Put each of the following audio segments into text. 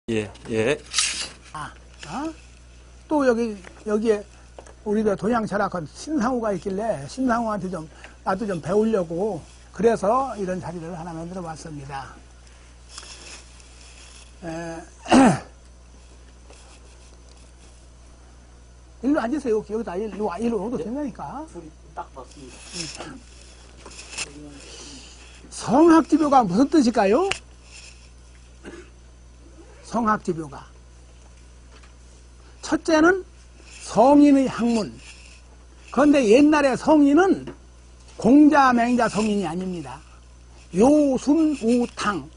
예, 예. 또 여기에 우리가 동양 철학은 신상우가 있길래 신상우한테 나도 좀 배우려고 그래서 이런 자리를 하나 만들어 봤습니다. 일로 앉으세요. 여기다 일로 오도 된다니까. 딱 맞습니다. 성학지묘가 무슨 뜻일까요? 성학지묘가 첫째는 성인의 학문. 그런데 옛날에 성인은 공자, 맹자 성인이 아닙니다. 요순, 우탕.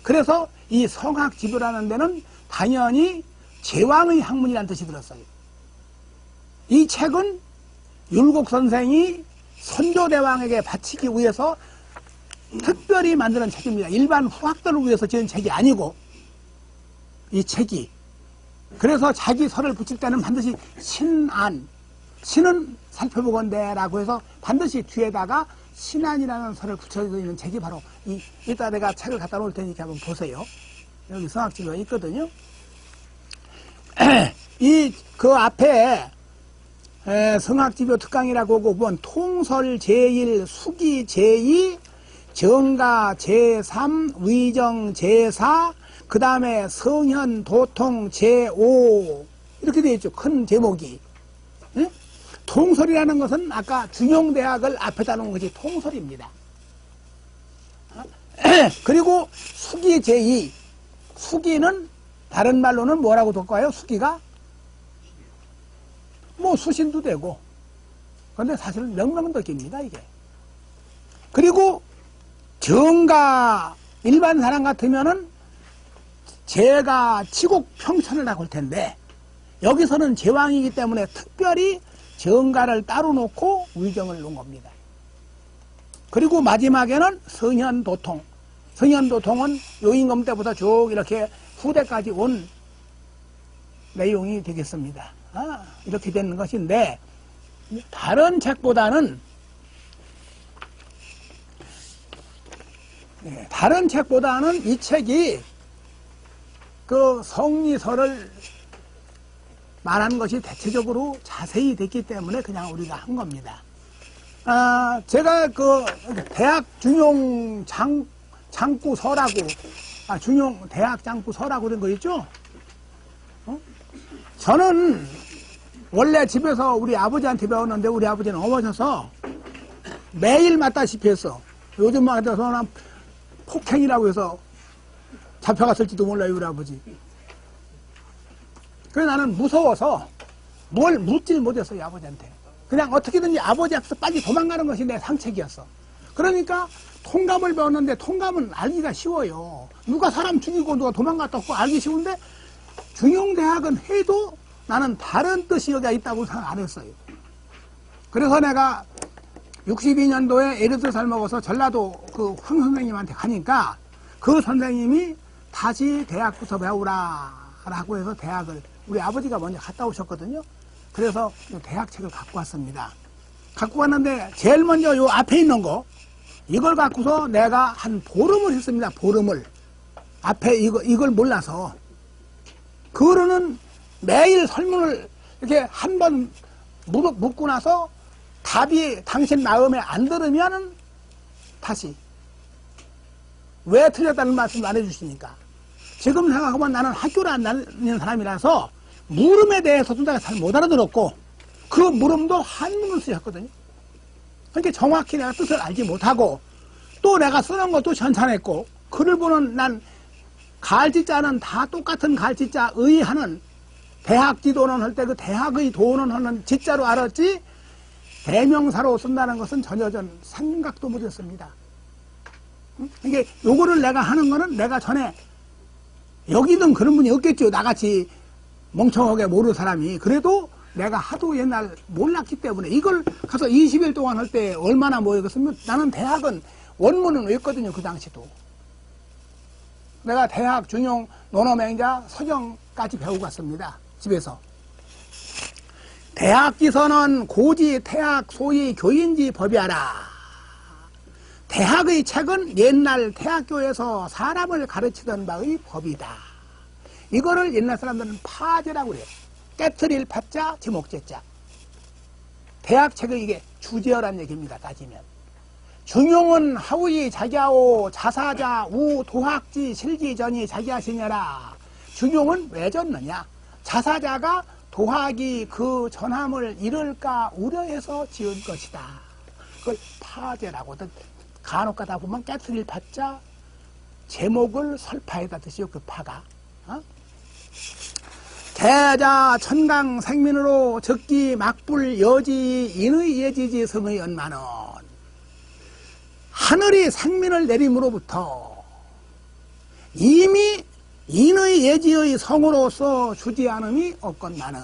그래서 이 성학지묘라는 데는 당연히 제왕의 학문이라는 뜻이 들었어요. 이 책은 율곡 선생이 선조대왕에게 바치기 위해서 특별히 만드는 책입니다. 일반 후학들을 위해서 지은 책이 아니고 이 책이. 그래서 자기 설을 붙일 때는 반드시 신안, 신은 살펴보건대 라고 해서 반드시 뒤에다가 신안이라는 설을 붙여져 있는 책이 바로 이따 내가 책을 갖다 놓을 테니까 한번 보세요. 여기 성학지묘가 있거든요. 그 앞에 성학지묘 특강이라고 보면 통설 제1, 수기 제2, 정가 제3, 위정 제4, 그 다음에 성현, 도통 제5 이렇게 되어 있죠. 큰 제목이. 응? 통설이라는 것은 아까 중용대학을 앞에다 놓은 것이 통설입니다. 그리고 수기 제2, 수기는 다른 말로는 뭐라고 될까요? 수기가 뭐 수신도 되고, 그런데 사실은 명명덕입니다 이게. 그리고 정가, 일반 사람 같으면은 제가 치곡평천을 하고 올 텐데 여기서는 제왕이기 때문에 특별히 정가를 따로 놓고 위정을 놓은 겁니다. 그리고 마지막에는 성현도통. 성현도통은 요임금 때부터 쭉 이렇게 후대까지 온 내용이 되겠습니다. 이렇게 되는 것인데 다른 책보다는 이 책이 그 성리설을 말한 것이 대체적으로 자세히 됐기 때문에 그냥 우리가 한 겁니다. 제가 그 대학 중용 장구서라고, 중용 대학 장구서라고 된 거 있죠? 저는 원래 집에서 우리 아버지한테 배웠는데 우리 아버지는 넘어져서 매일 맞다시피 했어. 요즘 말해서는 폭행이라고 해서 잡혀갔을지도 몰라요, 우리 아버지. 그래서 나는 무서워서 뭘 묻질 못했어요, 아버지한테. 그냥 어떻게든지 아버지 앞에서 빨리 도망가는 것이 내 상책이었어. 그러니까 통감을 배웠는데 통감은 알기가 쉬워요. 누가 사람 죽이고 누가 도망갔다 고 알기 쉬운데 중용대학은 해도 나는 다른 뜻이 여기가 있다고 생각 안 했어요. 그래서 내가 62년도에 에르스살 먹어서 전라도 그 황 선생님한테 가니까 그 선생님이 다시 대학부터 배우라 라고 해서 대학을 우리 아버지가 먼저 갔다 오셨거든요. 그래서 대학책을 갖고 왔습니다. 갖고 왔는데 제일 먼저 요 앞에 있는 거 이걸 갖고서 내가 한 보름을 했습니다. 보름을. 앞에 이걸 몰라서. 그거는 매일 설문을 이렇게 한 번 묻고 나서 답이 당신 마음에 안 들으면은 다시 왜 틀렸다는 말씀 안 해주시니까. 지금 생각하면 나는 학교를 안 다니는 사람이라서 물음에 대해서도 내가 잘 못 알아들었고 그 물음도 한문을 쓰셨거든요. 그러니까 정확히 내가 뜻을 알지 못하고 또 내가 쓰는 것도 현찬했고 글을 보는 난 갈지자는 다 똑같은 갈지자 의 하는 대학지도는 할 때 그 대학의 도는 하는 지자로 알았지 대명사로 쓴다는 것은 전혀 전 생각도 못했습니다. 이게 요거를 내가 하는 거는 내가 전에 여기든 그런 분이 없겠죠. 나같이 멍청하게 모르는 사람이. 그래도 내가 하도 옛날 몰랐기 때문에 이걸 가서 20일 동안 할 때 얼마나 모였겠으면 나는 대학은 원문은 외웠거든요. 그 당시도. 내가 대학 중용 논어맹자 서경까지 배우고 갔습니다. 집에서. 대학기서는 고지 태학 소위 교인지 법이하라. 대학의 책은 옛날 대학교에서 사람을 가르치던 바의 법이다. 이거를 옛날 사람들은 파제라고 그래요. 깨트릴 파자, 제목제자. 대학책의 이게 주제어란 얘기입니다. 따지면. 중용은 하우이 자기하오 자사자 우 도학지 실기전이 자기하시냐라. 중용은 왜 졌느냐. 자사자가 도학이 그 전함을 잃을까 우려해서 지은 것이다. 그걸 파제라고. 간혹 가다 보면 깨트릴 파자, 제목을 설파에다 드시오. 그 파가. 대자 천강 생민으로 적기 막불 여지 인의 예지지 성의 연만은 하늘이 생민을 내림으로부터 이미 인의 예지의 성으로서 주지 않음이 없건만은.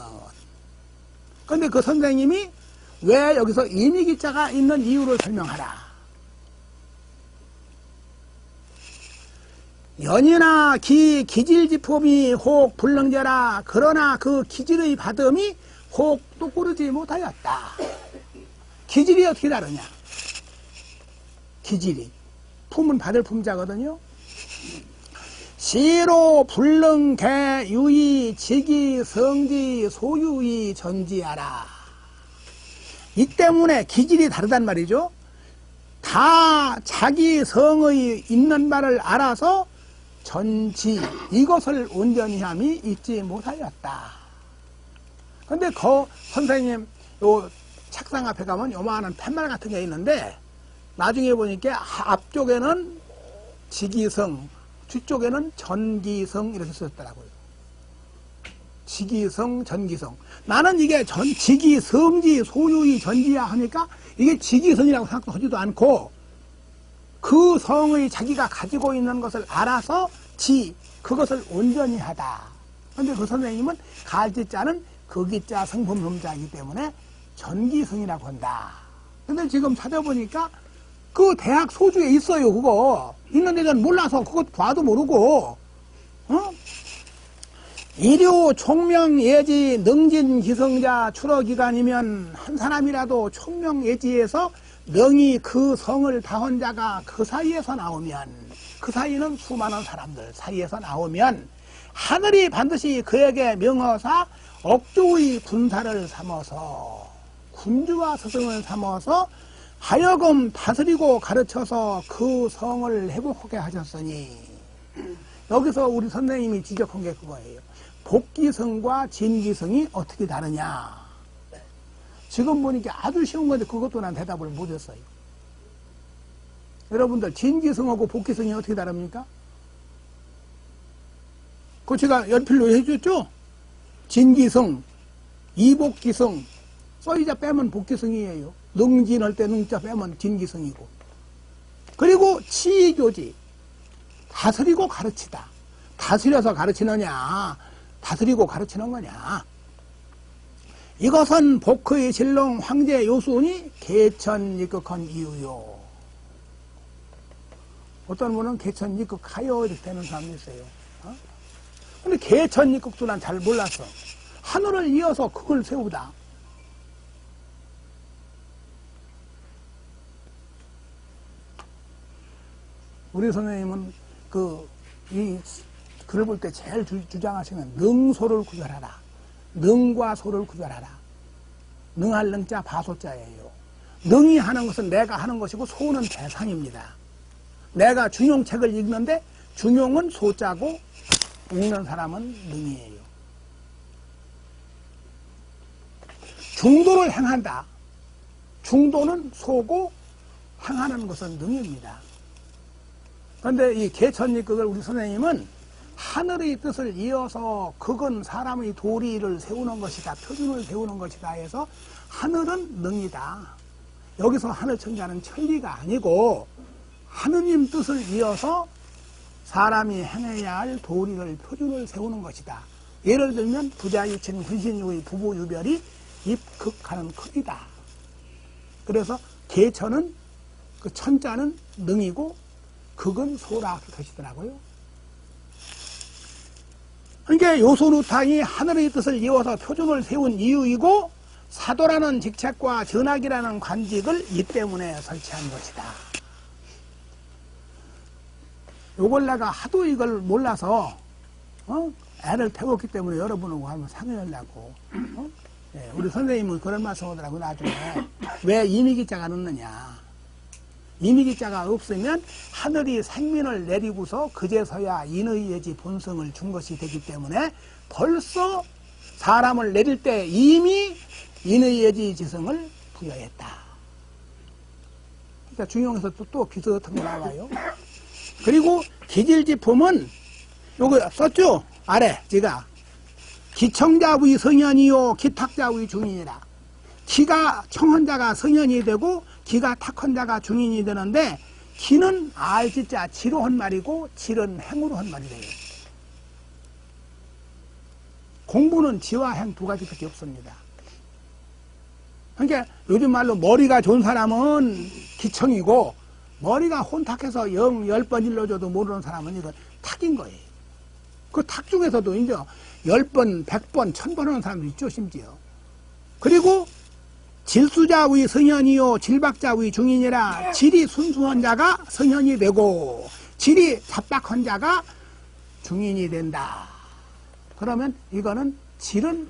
그런데 그 선생님이 왜 여기서 이미기자가 있는 이유를 설명하라. 연이나 기질지품이 혹 불능제라. 그러나 그 기질의 받음이 혹 똑고르지 못하였다. 기질이 어떻게 다르냐. 기질이 품은 받을 품자거든요. 시로 불능계 유의 직이 성지 소유의 전지하라. 이 때문에 기질이 다르단 말이죠. 다 자기 성의 있는 바를 알아서 전지 이것을 온전히 함이 잊지 못하였다. 근데 그 선생님 요 책상 앞에 가면 요만한 팻말 같은 게 있는데 나중에 보니까 앞쪽에는 지기성, 뒤쪽에는 전기성 이렇게 쓰였더라고요. 지기성, 전기성. 나는 이게 지기성지 소유의 전지야 하니까 이게 지기성이라고 생각하지도 않고 그 성의 자기가 가지고 있는 것을 알아서 그것을 온전히 하다. 그런데 그 선생님은 갈지자는 거기자 성품음자이기 때문에 전기성이라고 한다. 근데 지금 찾아보니까 그 대학 소주에 있어요. 그거 있는데 전 몰라서 그것 봐도 모르고 일요 총명예지 능진기성자 출어기간이면 한 사람이라도 총명예지에서 명이 그 성을 다한 자가 그 사이에서 나오면, 그 사이는 수많은 사람들 사이에서 나오면 하늘이 반드시 그에게 명하사 억조의 군사를 삼아서 군주와 스승을 삼아서 하여금 다스리고 가르쳐서 그 성을 회복하게 하셨으니. 여기서 우리 선생님이 지적한 게 그거예요. 복기성과 진기성이 어떻게 다르냐. 지금 보니까 아주 쉬운 건데 그것도 난 대답을 못했어요. 여러분들 진기성하고 복기성이 어떻게 다릅니까? 그거 제가 연필로 해줬죠? 진기성, 이복기성, 써이자 빼면 복기성이에요. 능진할 때 능자 빼면 진기성이고. 그리고 치교지, 다스리고 가르치다. 다스려서 가르치느냐, 다스리고 가르치는 거냐. 이것은 복의 신롱 황제 요순이 개천입극한 이유요. 어떤 분은 개천입극하여 이렇게 되는 사람이 있어요. 근데 개천입극도 난 잘 몰랐어. 하늘을 이어서 그걸 세우다. 우리 선생님은 이 글을 볼 때 제일 주장하시는 능소를 구별하라. 능과 소를 구별하라. 능할 능자 바소자예요. 능이 하는 것은 내가 하는 것이고 소는 대상입니다. 내가 중용책을 읽는데 중용은 소자고 읽는 사람은 능이에요. 중도를 행한다. 중도는 소고 행하는 것은 능입니다. 그런데 이 개천입극을 우리 선생님은 하늘의 뜻을 이어서 극은 사람의 도리를 세우는 것이다. 표준을 세우는 것이다 해서 하늘은 능이다. 여기서 하늘천자는 천리가 아니고 하느님 뜻을 이어서 사람이 행해야 할 도리를 표준을 세우는 것이다. 예를 들면 부자유친 군신유의 부부유별이 입극하는 극이다. 그래서 개천은 그 천자는 능이고 극은 소라 그러시더라고요. 그러니까 요소루탕이 하늘의 뜻을 이어서 표준을 세운 이유이고 사도라는 직책과 전학이라는 관직을 이 때문에 설치한 것이다. 요걸 내가 하도 이걸 몰라서 애를 태웠기 때문에 여러분하고 한번 상의하려고. 예, 우리 선생님은 그런 말씀 하더라고, 나중에. 왜 이미기자가 넣느냐. 이미기자가 없으면 하늘이 생민을 내리고서 그제서야 인의 예지 본성을 준 것이 되기 때문에 벌써 사람을 내릴 때 이미 인의 예지 지성을 부여했다. 그러니까 중용에서 또 비슷한 거 나와요. 그리고 기질지품은 요거 썼죠? 아래 제가 기청자의 성현이요 기탁자의 중인이라. 기가 청한 자가 성현이 되고 기가 탁한 자가 중인이 되는데 기는 알지자 지로 한 말이고 질은 행으로 한 말이래요. 공부는 지와 행 두 가지밖에 없습니다. 그러니까 요즘 말로 머리가 좋은 사람은 기청이고 머리가 혼탁해서 10번 일러줘도 모르는 사람은 이건 탁인 거예요. 그 탁 중에서도 이제 10번, 100번, 1000번 하는 사람도 있죠, 심지어. 그리고 질수자의 성현이요 질박자의 중인이라 질이 순수한 자가 성현이 되고 질이 잡박한 자가 중인이 된다. 그러면 이거는 질은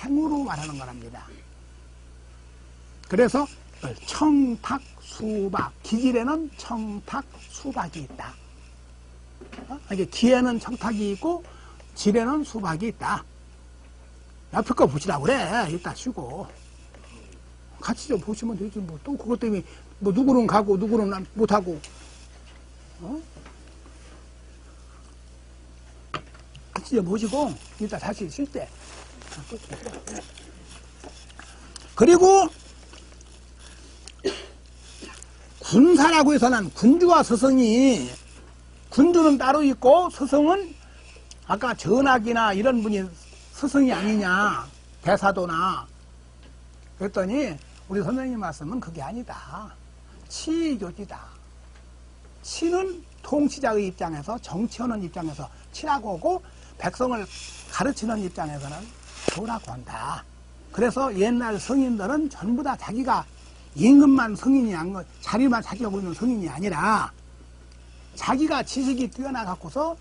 행으로 말하는 거랍니다. 그래서 청탁, 수박, 기질에는 청탁, 수박이 있다. 이게 기에는 청탁이 있고 질에는 수박이 있다. 옆에 거 보시라고 그래. 이따 쉬고. 같이 좀 보시면 되지. 뭐 또 그것 때문에 뭐 누구는 가고 누구는 못하고. 같이 좀 보시고 이따 다시 쉴 때. 그리고 군사라고 해서는 군주와 서성이 군주는 따로 있고 서성은 아까 전학이나 이런 분이 서성이 아니냐 대사도나 그랬더니 우리 선생님 말씀은 그게 아니다. 치교지다. 치는 통치자의 입장에서 정치하는 입장에서 치라고 하고 백성을 가르치는 입장에서는 교라고 한다. 그래서 옛날 성인들은 전부 다 자기가 임금만 성인이 안 거, 자리만 차지하고 있는 성인이 아니라 자기가 지식이 뛰어나갖고서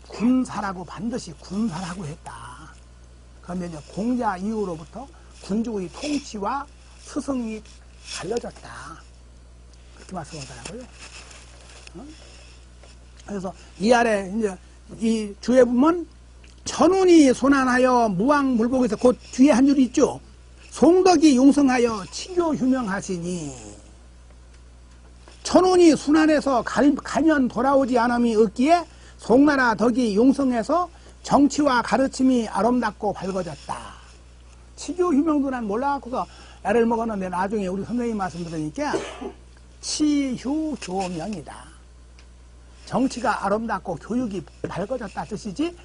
군사라고 반드시 군사라고 했다. 그런데 이제 공자 이후로부터 군주의 통치와 스승이 갈려졌다. 그렇게 말씀하더라고요. 그래서 이 아래 이제 이 주에 보면 천운이 손안하여 무왕물복에서 그 뒤에 한 줄 있죠. 송덕이 용성하여 치교 휴명하시니 천운이 순환해서 가면 돌아오지 않음이 없기에 송나라 덕이 용성해서 정치와 가르침이 아름답고 밝아졌다. 치교 휴명도 난 몰라갖고서 애를 먹었는데 나중에 우리 선생님 말씀 들으니까 치휴교명이다. 정치가 아름답고 교육이 밝아졌다 뜻이지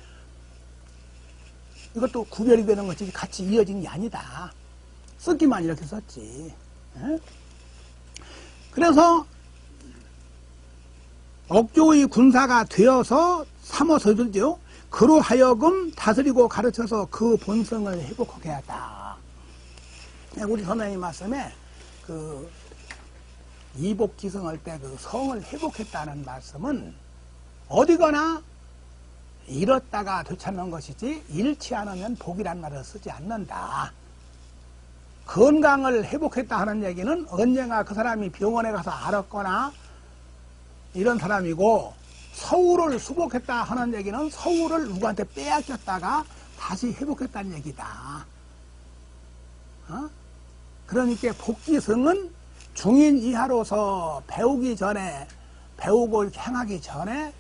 이것도 구별이 되는 것이 같이 이어진 게 아니다. 쓰기만 이렇게 썼지. 그래서 억조의 군사가 되어서 삼어서 들죠. 그로 하여금 다스리고 가르쳐서 그 본성을 회복하게 하다. 우리 선생님 말씀에 그 이복지성할 때 그 성을 회복했다는 말씀은 어디거나 잃었다가 되찾는 것이지 잃지 않으면 복이란 말을 쓰지 않는다. 건강을 회복했다 하는 얘기는 언젠가 그 사람이 병원에 가서 앓았거나 이런 사람이고 서울을 수복했다 하는 얘기는 서울을 누구한테 빼앗겼다가 다시 회복했다는 얘기다. 그러니까 복지성은 중인 이하로서 배우기 전에 배우고 행하기 전에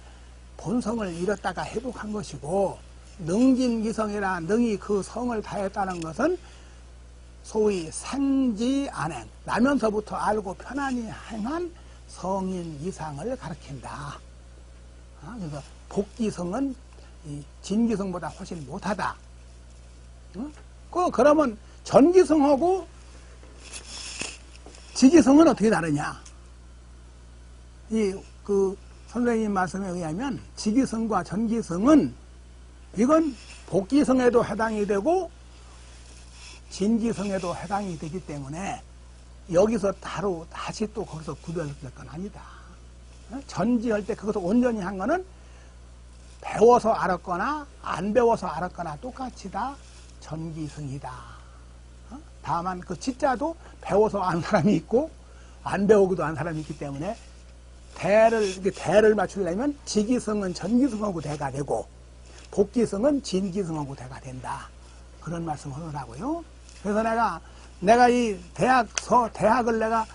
본성을 잃었다가 회복한 것이고 능진기성이라 능히 그 성을 다했다는 것은 소위 생지안행 나면서부터 알고 편안히 행한 성인 이상을 가리킨다. 그래서 복기성은 이 진기성보다 훨씬 못하다. 그러면 전기성하고 지기성은 어떻게 다르냐? 그 선생님 말씀에 의하면 지기성과 전기성은 이건 복기성에도 해당이 되고 진기성에도 해당이 되기 때문에 여기서 다시 또 거기서 구별될 건 아니다. 전지할 때 그것을 온전히 한 거는 배워서 알았거나 안 배워서 알았거나 똑같이 다 전기승이다. 다만 그 지자도 배워서 안 사람이 있고 안 배우고도 안 사람이 있기 때문에 대를 맞추려면 지기승은 전기승하고 대가 되고 복기승은 진기승하고 대가 된다. 그런 말씀 하더라고요. 그래서 내가 이 대학을 내가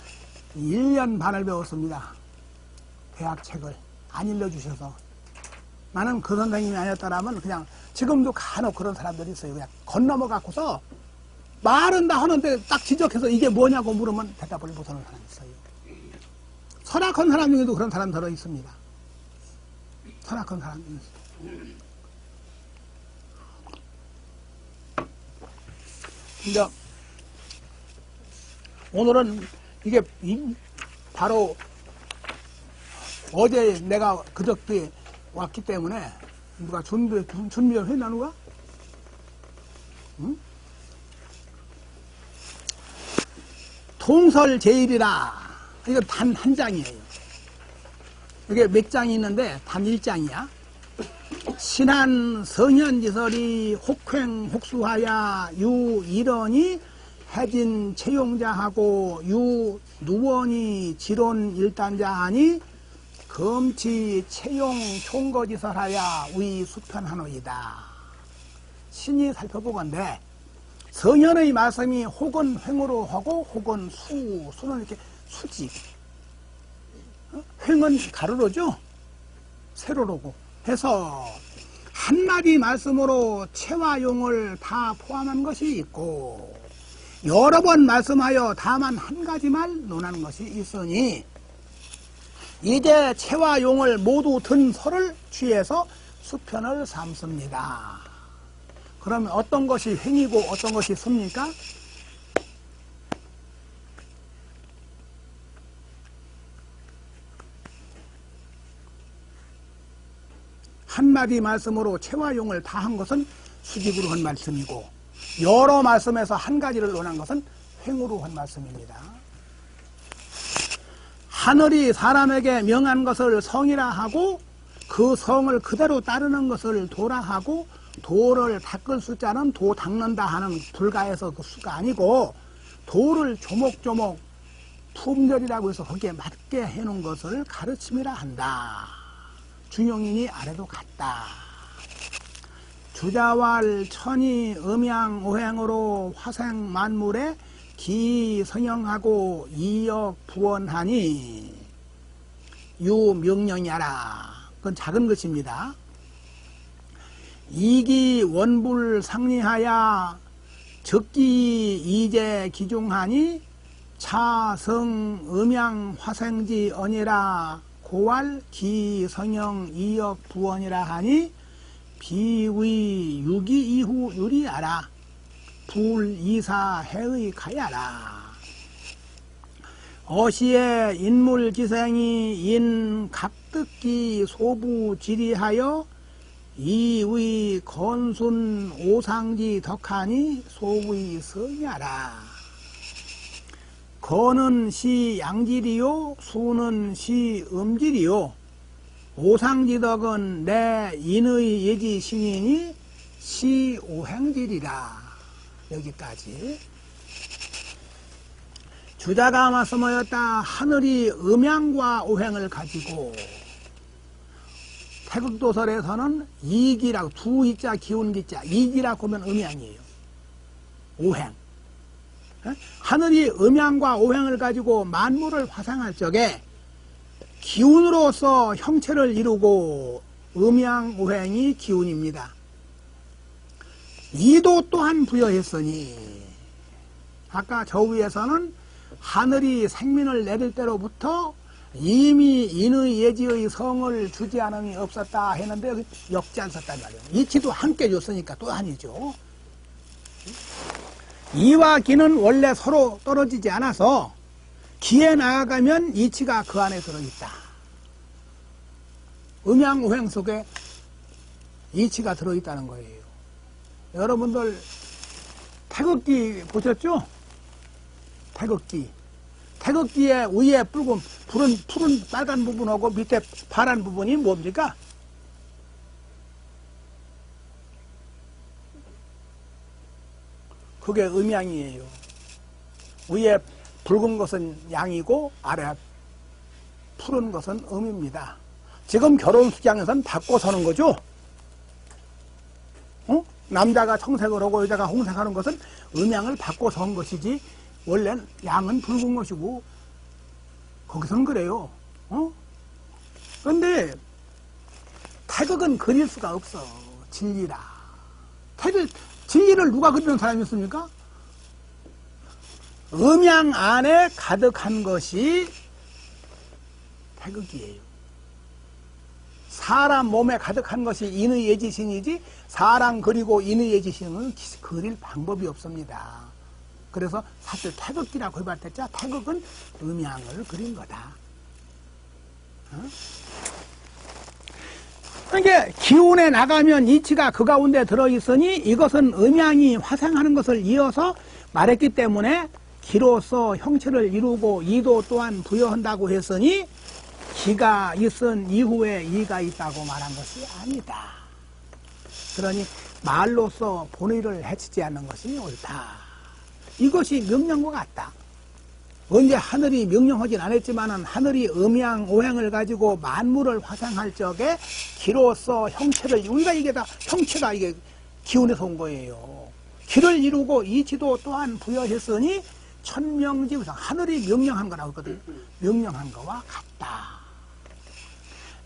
1년 반을 배웠습니다. 대학책을 안 일러주셔서. 나는 그 선생님이 아니었더라면 그냥 지금도 간혹 그런 사람들이 있어요. 그냥 건너머 갖고서 말은 다 하는데 딱 지적해서 이게 뭐냐고 물으면 대답을 못하는 사람이 있어요. 설악한 사람 중에도 그런 사람 들어 있습니다. 설악한 사람 중에 있어요. 근데 오늘은 이게 바로 어제 내가 그저께 왔기 때문에 누가 준비를 했나 누가? 응? 통설제일이라 이거 단 한 장이에요. 이게 몇 장이 있는데 단 1장이야. 신한 성현지설이 혹횡 혹수하야 유 일원이 해진 채용자하고 유 누원이 지론 일단자하니 검치 채용 총거지설하야 위 수편하노이다. 신이 살펴보건대 성현의 말씀이 혹은 횡으로 하고 혹은 수는 이렇게 수직, 횡은 가로로죠. 세로로고 해서 한마디 말씀으로 체와 용을 다 포함한 것이 있고 여러 번 말씀하여 다만 한 가지 말 논하는 것이 있으니 이제 체와 용을 모두 든 설을 취해서 수편을 삼습니다. 그러면 어떤 것이 횡이고 어떤 것이 수입니까? 한마디 말씀으로 체와 용을 다 한 것은 수직으로 한 말씀이고 여러 말씀에서 한 가지를 논한 것은 횡으로 한 말씀입니다. 하늘이 사람에게 명한 것을 성이라 하고 그 성을 그대로 따르는 것을 도라 하고 도를 닦을 숫자는 도 닦는다 하는 불가에서 그 수가 아니고 도를 조목조목 품절이라고 해서 거기에 맞게 해놓은 것을 가르침이라 한다. 중용인이 아래도 같다. 주자왈 천이 음양 오행으로 화생 만물에 기성형하고 이역 부원하니 유명령이하라. 그건 작은 것입니다. 이기 원불 상리하야 적기 이제 기중하니 차성 음양 화생지 언이라 고왈 기성형 이역 부원이라 하니 비위 유기 이후 유리하라. 불이사 해의 가야라. 어시에 인물기생이 인 각득기 소부 지리하여 이의 건순 오상지 덕하니 소의 성야라. 건은 시 양질이요 수는 시 음질이요 오상지덕은 내 인의 예지 신이니 시 오행질이라. 여기까지. 주자가 말씀하였다. 하늘이 음양과 오행을 가지고 태극도설에서는 이기라고 두 이자 기운 기자 이기라고 하면 음양이에요. 오행. 하늘이 음양과 오행을 가지고 만물을 화생할 적에 기운으로서 형체를 이루고 음양 오행이 기운입니다. 이도 또한 부여했으니 아까 저 위에서는 하늘이 생민을 내릴 때로부터 이미 인의 예지의 성을 주지 않음이 없었다 했는데 역지 않았단 말이에요. 이치도 함께 줬으니까 또 아니죠. 이와 기는 원래 서로 떨어지지 않아서 기에 나아가면 이치가 그 안에 들어있다. 음양오행 속에 이치가 들어있다는 거예요. 여러분들 태극기 보셨죠? 태극기. 태극기의 위에 푸른 빨간 부분하고 밑에 파란 부분이 뭡니까? 그게 음양이에요. 위에 붉은 것은 양이고 아래 푸른 것은 음입니다. 지금 결혼식장에서는 바꿔 서는 거죠. 남자가 청색을 하고 여자가 홍색하는 것은 음양을 바꿔 선 것이지 원래는 양은 붉은 것이고 거기서는 그래요. 그런데 태극은 그릴 수가 없어. 진리라. 진리를 누가 그리는 사람이 있습니까? 음양 안에 가득한 것이 태극이에요. 사람 몸에 가득한 것이 인의 예지신이지 사람 그리고 인의 예지신은 그릴 방법이 없습니다. 그래서 사실 태극기라고 해봤자 태극은 음양을 그린 거다. 그러니까 기운에 나가면 이치가 그 가운데 들어있으니 이것은 음양이 화생하는 것을 이어서 말했기 때문에 기로서 형체를 이루고 이도 또한 부여한다고 했으니 기가 있은 이후에 이가 있다고 말한 것이 아니다. 그러니 말로서 본의를 해치지 않는 것이 옳다. 이것이 명령과 같다. 언제 하늘이 명령하진 않았지만은 하늘이 음양 오행을 가지고 만물을 화생할 적에 기로서 형체를 우리가 이게 다 형체가 이게 기운에서 온 거예요. 기를 이루고 이치도 또한 부여했으니 천명지구상 하늘이 명령한 거라고 했거든요. 명령한 거와 같다.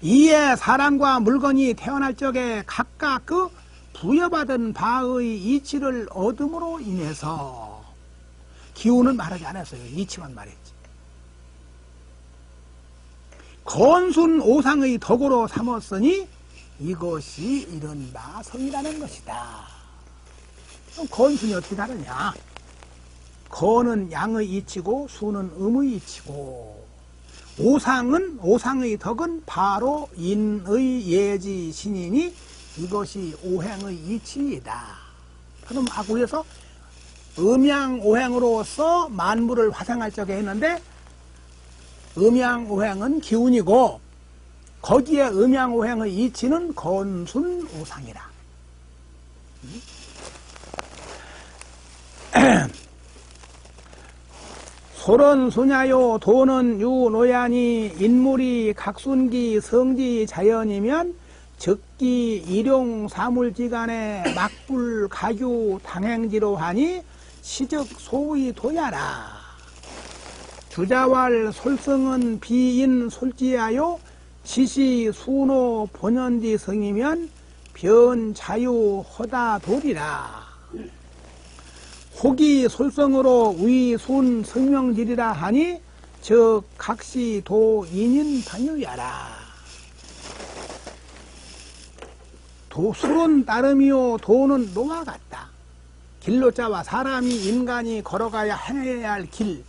이에 사람과 물건이 태어날 적에 각각 그 부여받은 바의 이치를 얻음으로 인해서 기운은 말하지 않았어요. 이치만 말했지. 건순 오상의 덕으로 삼았으니 이것이 이른바 성이라는 것이다. 그럼 건순이 어떻게 다르냐? 건은 양의 이치고 수는 음의 이치고 오상은 오상의 덕은 바로 인의 예지 신이니 이것이 오행의 이치이다. 그럼 아구에서 음양 오행으로서 만물을 화생할 적에 했는데 음양 오행은 기운이고 거기에 음양 오행의 이치는 건순 오상이라. 소런 수냐요 도는 유노야니 인물이 각순기 성지 자연이면 적기 일용 사물지간에 막불 가규 당행지로 하니 시적 소의 도야라. 주자왈 솔성은 비인 솔지하요 지시 수노 본연지 성이면 변 자유 허다 도리라. 혹이 솔성으로 위순 성명질이라 하니 즉 각시 도 인인 방유야라. 술은 따름이요 도는 노와 같다. 길로자와 사람이 인간이 걸어가야 행해야 할 길,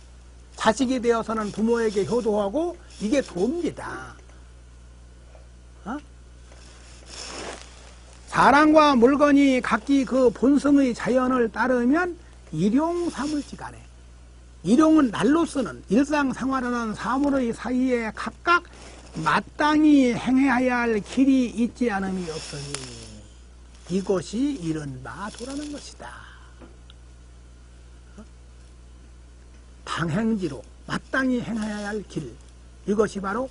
자식이 되어서는 부모에게 효도하고 이게 도입니다. 사람과 물건이 각기 그 본성의 자연을 따르면 일용사물지간에 일용은 날로 쓰는 일상생활하는 사물의 사이에 각각 마땅히 행해야 할 길이 있지 않음이 없으니 이것이 이른바 도라는 것이다. 당행지로 마땅히 행해야 할 길, 이것이 바로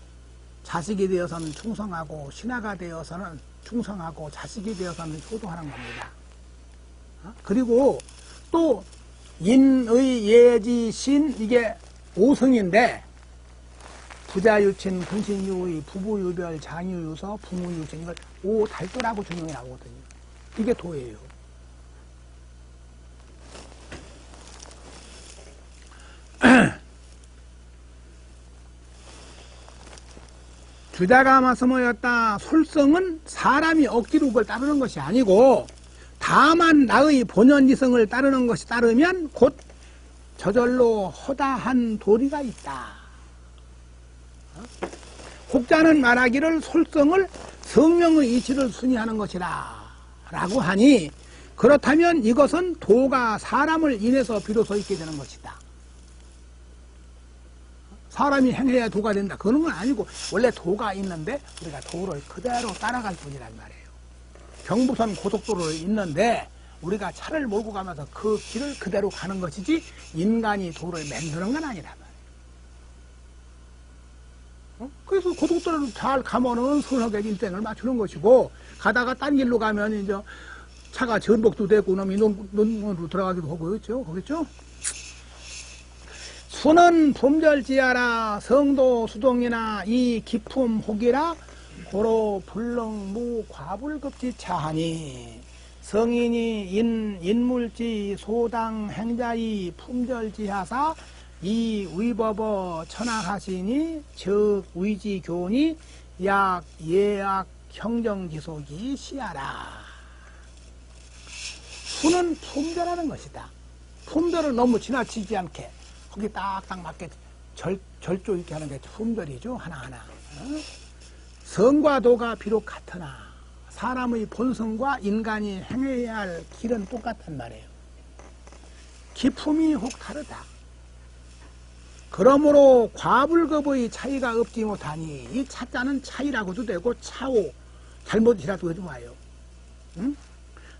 자식이 되어서는 충성하고 신하가 되어서는 충성하고 자식이 되어서는 효도하는 겁니다. 그리고 또 인의 예지 신 이게 오성인데 부자유친 근신유의 부부유별 장유유서 부모유친 이걸 오달도라고 정형이 나오거든요. 이게 도예요. 주자가 말씀하였다. 솔성은 사람이 억지로 그걸 따르는 것이 아니고 다만 나의 본연지성을 따르는 것이 따르면 곧 저절로 허다한 도리가 있다. 혹자는 말하기를 솔성을 성명의 이치를 순위하는 것이라 라고 하니 그렇다면 이것은 도가 사람을 인해서 비로소 있게 되는 것이다. 사람이 행해야 도가 된다. 그런 건 아니고 원래 도가 있는데 우리가 도를 그대로 따라갈 뿐이란 말이에요. 경부선 고속도로를 있는데 우리가 차를 몰고 가면서 그 길을 그대로 가는 것이지 인간이 도를 만드는 건 아니란 말이에요. 그래서 고속도로를 잘 가면은 선하게 일대를 맞추는 것이고, 가다가 딴 길로 가면 이제 차가 전복도 되고 놈이 논문으로 들어가기도 하고 그렇죠? 수는 품절지하라 성도 수동이나 이 기품 혹이라 고로 불능무 과불급지차하니 성인이 인물지 소당 행자이 품절지하사 이 위법어 천하하시니 즉 위지교니 약 예악 형정지속이 시하라. 수는 품절하는 것이다. 품절을 너무 지나치지 않게 거기 딱딱 맞게 절조 있게 하는 게 품절이죠. 하나하나. 성과 도가 비록 같으나 사람의 본성과 인간이 행해야 할 길은 똑같단 말이에요. 기품이 혹 다르다. 그러므로 과불급의 차이가 없지 못하니 이 차자는 차이라고도 되고 차오 잘못이라도 하지 마요. 응?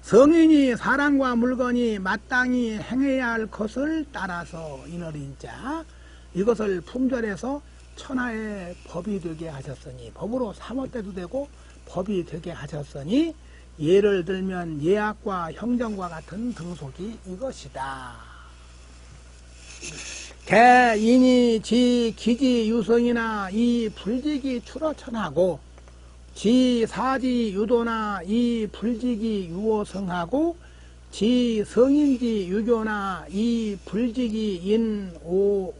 성인이 사람과 물건이 마땅히 행해야 할 것을 따라서 이너린자 이것을 품절해서 천하의 법이 되게 하셨으니 법으로 삼을 때도 되고 법이 되게 하셨으니 예를 들면 예악과 형정과 같은 등속이 이것이다. 개인이 지 기지 유성이나 이 불직이 출어천하고 지 사지 유도나 이 불직이 유호성하고 지 성인지 유교나 이 불직이 인오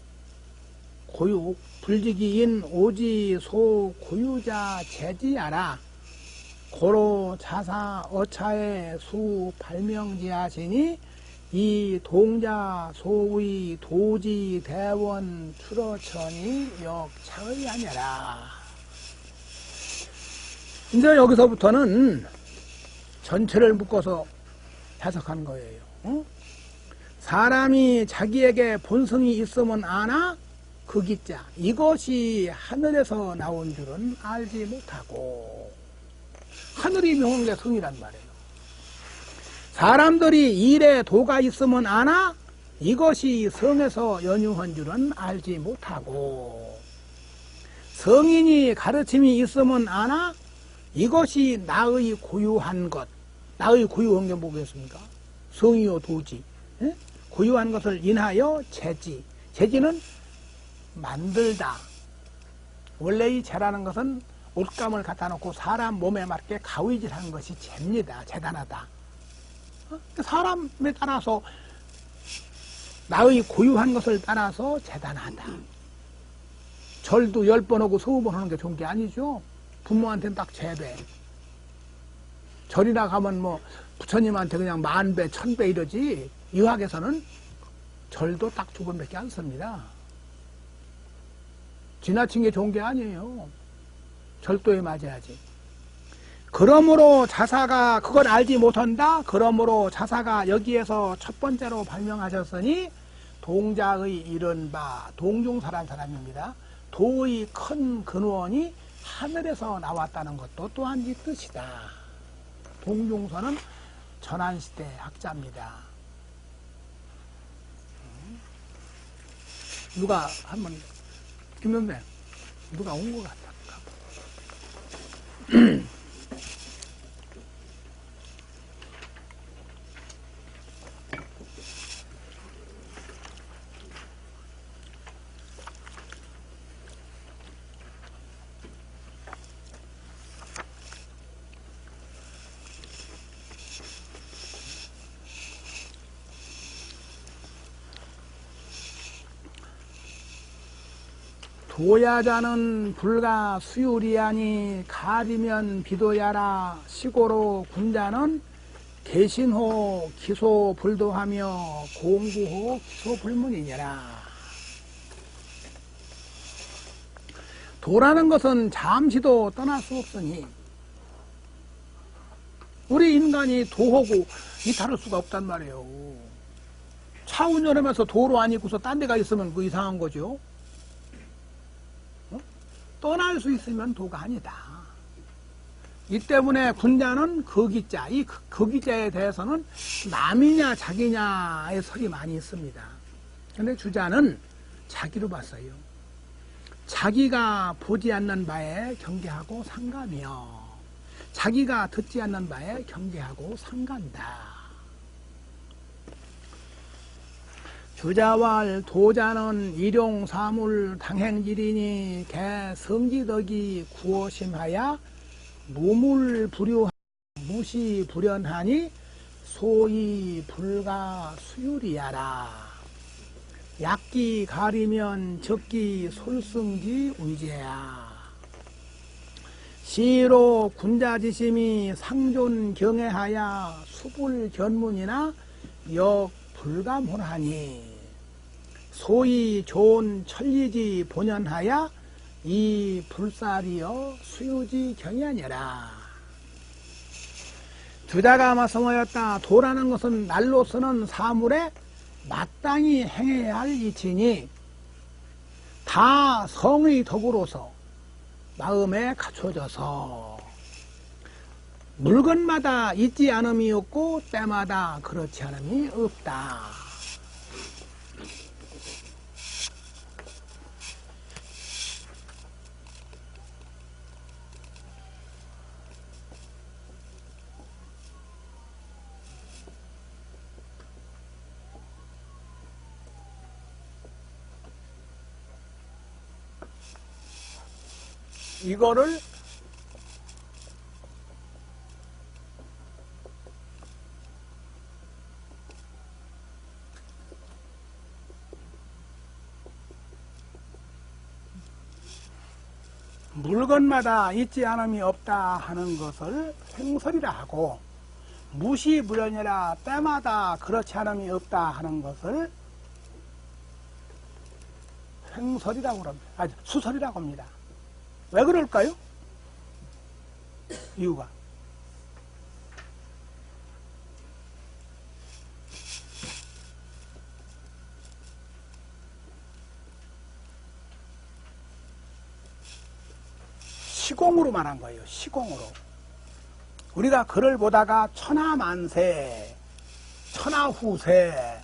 고유 불직이 인 오지 소 고유자 제지하라. 고로 자사 어차의 수 발명지하시니 이 동자 소의 도지 대원 출어천이 역차의 아니라. 이제 여기서부터는 전체를 묶어서 해석한 거예요. 응? 사람이 자기에게 본성이 있으면 아나 그 기자 이것이 하늘에서 나온 줄은 알지 못하고, 하늘이 명한 게 성이란 말이에요. 사람들이 일에 도가 있으면 아나 이것이 성에서 연유한 줄은 알지 못하고, 성인이 가르침이 있으면 아나 이것이 나의 고유한 것, 나의 고유한 게 뭐겠습니까? 성이요 도지. 에? 고유한 것을 인하여 재지. 재지는 만들다. 원래 이 재라는 것은 옷감을 갖다 놓고 사람 몸에 맞게 가위질하는 것이 재입니다. 재단하다. 사람에 따라서 나의 고유한 것을 따라서 재단하다. 절도 10번 하고 20번 하는 게 좋은 게 아니죠. 부모한테는 딱 재배. 절이나 가면 뭐 부처님한테 그냥 10,000배, 1000배 이러지, 유학에서는 절도 딱 2번밖에 안 씁니다. 지나친 게 좋은 게 아니에요. 절도에 맞아야지. 그러므로 자사가 그걸 알지 못한다. 그러므로 자사가 여기에서 첫 번째로 발명하셨으니 동자의 이른바 동중사란 사람입니다. 도의 큰 근원이 하늘에서 나왔다는 것도 또한 이 뜻이다. 동중서는 전한시대 학자입니다. 누가 한번 김영배 누가 온 것 같다. 도야자는 불가 수유리하니 가리면 비도야라. 시고로 군자는 개신호 기소 불도하며 공구호 기소 불문이니라. 도라는 것은 잠시도 떠날 수 없으니 우리 인간이 도하고 이탈할 수가 없단 말이에요. 차 운전하면서 도로 아니고서 딴 데가 있으면 그 이상한 거죠. 떠날 수 있으면 도가 아니다. 이 때문에 군자는 거기자, 이 거기자에 대해서는 남이냐 자기냐의 설이 많이 있습니다. 근데 주자는 자기로 봤어요. 자기가 보지 않는 바에 경계하고 상감이요, 자기가 듣지 않는 바에 경계하고 상감이다. 주자왈 도자는 일용사물 당행질이니 개 성지덕이 구호심하야 무물불유하 무시불연하니 소위 불가 수유리야라. 약기 가리면 적기 솔승지 의제야. 시로 군자지심이 상존 경애하야 수불견문이나 역불감혼하니 소위 좋은 천리지 본연하야 이 불살이여 수유지 경이하니라. 주자가 말씀하였다. 도라는 것은 날로서는 사물에 마땅히 행해야 할 이치니 다 성의 덕으로서 마음에 갖춰져서 물건마다 있지 않음이 없고 때마다 그렇지 않음이 없다. 이거를 물건마다 있지 않음이 없다 하는 것을 횡설이라 하고, 무시무련이라 때마다 그렇지 않음이 없다 하는 것을 횡설이라고 합니다. 수설이라고 합니다. 왜 그럴까요? 이유가 시공으로 말한 거예요. 시공으로. 우리가 글을 보다가 천하만세, 천하후세,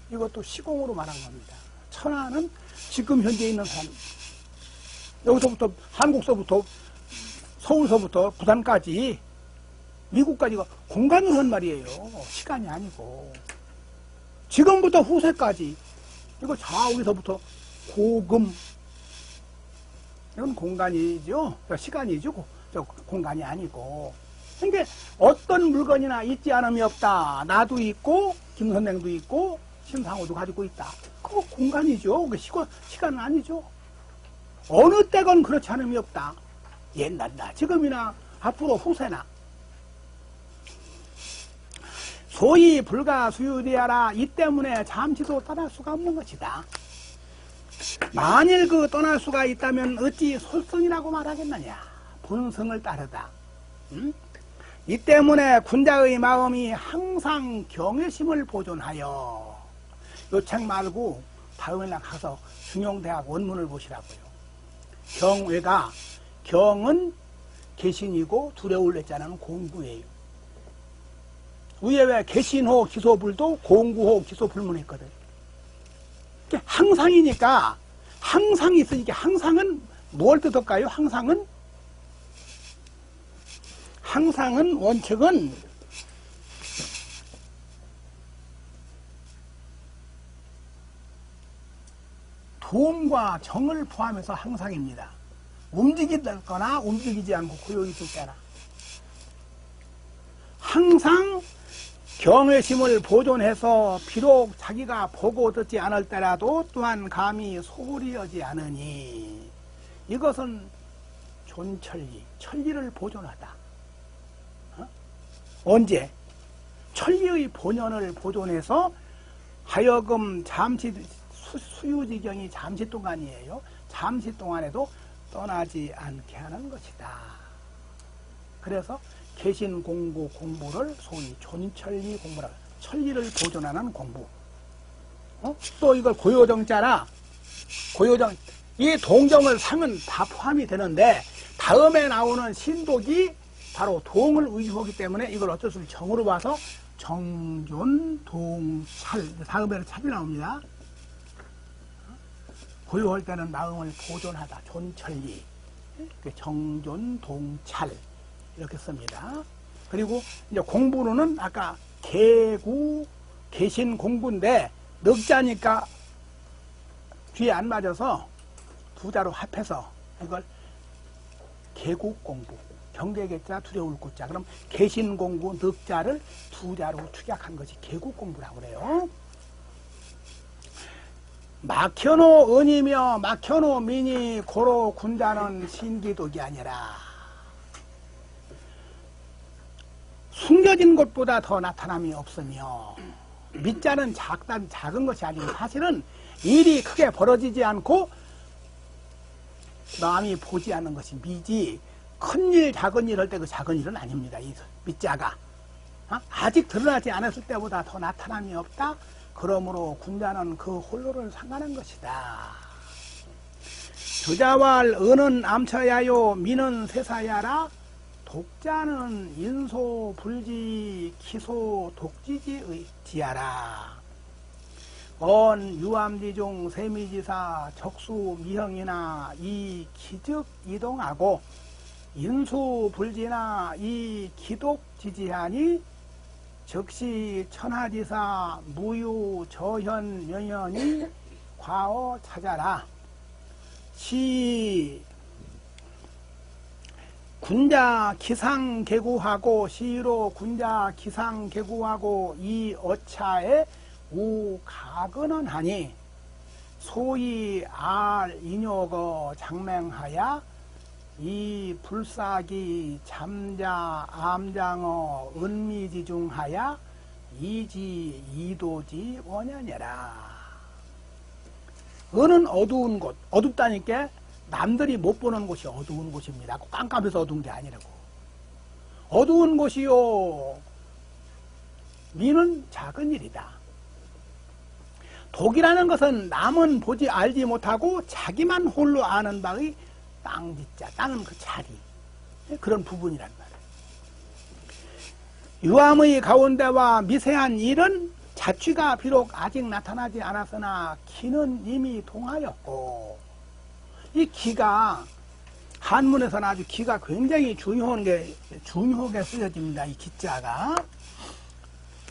이것도 시공으로 말한 겁니다. 천하는 지금 현재 있는 삶, 여기서부터 한국서부터 서울서부터 부산까지 미국까지가 공간을 한 말이에요. 시간이 아니고. 지금부터 후세까지 이거 좌우에서부터 고금, 이건 공간이죠. 그러니까 시간이죠. 저 공간이 아니고. 그러니까 어떤 물건이나 있지 않음이 없다. 나도 있고 김선생도 있고 신상호도 가지고 있다. 그거 공간이죠. 그 시간은 아니죠. 어느 때건 그렇지 않음이 없다. 옛날이나 지금이나 앞으로 후세나. 소위 불가수유리하라. 이 때문에 잠시도 떠날 수가 없는 것이다. 만일 그 떠날 수가 있다면 어찌 솔성이라고 말하겠느냐. 본성을 따르다. 이 때문에 군자의 마음이 항상 경외심을 보존하여, 요 책 말고 다음에 가서 중용대학 원문을 보시라고요. 경외가, 경은 개신이고 두려울 자는 공구예요. 위에 왜 개신호 기소불도 공구호 기소불문했거든. 항상이니까, 항상이 있으니까, 항상은 뭘 뜻할까요? 항상은 원칙은 도움과 정을 포함해서 항상입니다. 움직이거나 움직이지 않고 고요히 있을 때나. 항상 경외심을 보존해서 비록 자기가 보고 듣지 않을 때라도 또한 감히 소홀히 하지 않으니 이것은 존천리, 천리를 보존하다. 언제? 천리의 본연을 보존해서 하여금 잠시 수유지경이 잠시 동안이에요. 잠시 동안에도 떠나지 않게 하는 것이다. 그래서 개신공부 공부를 소위 존천리 공부라, 천리를 보존하는 공부. 또 이걸 고요정자라, 고요정 이 동정을 상은 다 포함이 되는데 다음에 나오는 신독이 바로 동을 의주하기 때문에 이걸 어쩔 수 없이 정으로 봐서 정존동찰, 다음에는 찰이 나옵니다. 고요할 때는 마음을 보존하다, 존철리, 정존동찰 이렇게 씁니다. 그리고 이제 공부로는 아까 개구, 개신 공부인데 넉자니까 뒤에 안 맞아서 두 자로 합해서 이걸 개국 공부, 경계개자 두려울 구자. 그럼 개신 공부 넉자를 두 자로 축약한 것이 개국 공부라고 그래요. 막혀노 은이며 막혀노 민이 고로 군자는 신기독이 아니라 숨겨진 것보다 더 나타남이 없으며 밑자는 작은 것이 아니고 사실은 일이 크게 벌어지지 않고 남이 보지 않는 것이 미지 큰일 작은 일 할 때 그 작은 일은 아닙니다. 이 밑자가 아직 드러나지 않았을 때보다 더 나타남이 없다. 그러므로 군자는 그 홀로를 상관한 것이다. 주자왈 은은 암쳐야요 민은 세사야라 독자는 인소 불지 기소 독지지의지야라. 언 유암지중 세미지사 적수 미형이나 이 기즉 이동하고 인수 불지나 이 기독 지지하니 즉시 천하지사 무유 저현 명연이 과어 찾아라. 시 군자 기상 개구하고 시로 군자 기상 개구하고 이 어차에 우 가근은 하니 소위 알 인욕어 장맹하야 이 불사기 잠자 암장어 은미지중하야 이지 이도지 원연여라. 은은 어두운 곳, 어둡다니까 남들이 못 보는 곳이 어두운 곳입니다. 깜깜해서 어두운 게 아니라고. 어두운 곳이요 미는 작은 일이다. 독이라는 것은 남은 보지 알지 못하고 자기만 홀로 아는 바의 땅지자, 땅은 그 자리, 그런 부분이란 말이에요. 유암의 가운데와 미세한 일은 자취가 비록 아직 나타나지 않았으나 기는 이미 동하였고, 이 기가 한문에서는 아주 기가 굉장히 중요하게 쓰여집니다. 이 기자가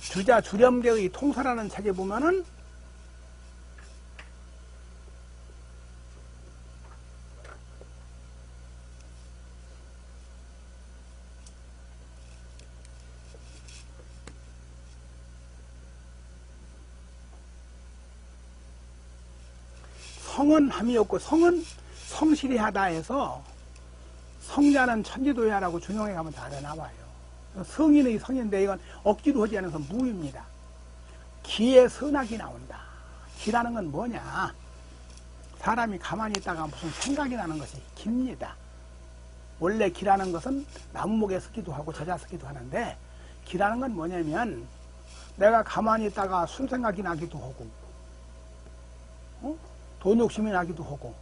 주자 주렴계의 통서라는 책에 보면은 성은 함이 없고 성은 성실히 하다 해서 성자는 천지도야라고 중용에 가면 다 나와요. 성인의 성인데 이건 억지로 하지 않아서 무입니다. 기의 선악이 나온다. 기라는 건 뭐냐? 사람이 가만히 있다가 무슨 생각이 나는 것이 기입니다. 원래 기라는 것은 나무목에 쓰기도 하고 저자 쓰기도 하는데 기라는 건 뭐냐면 내가 가만히 있다가 순생각이 나기도 하고 돈 욕심이 나기도 하고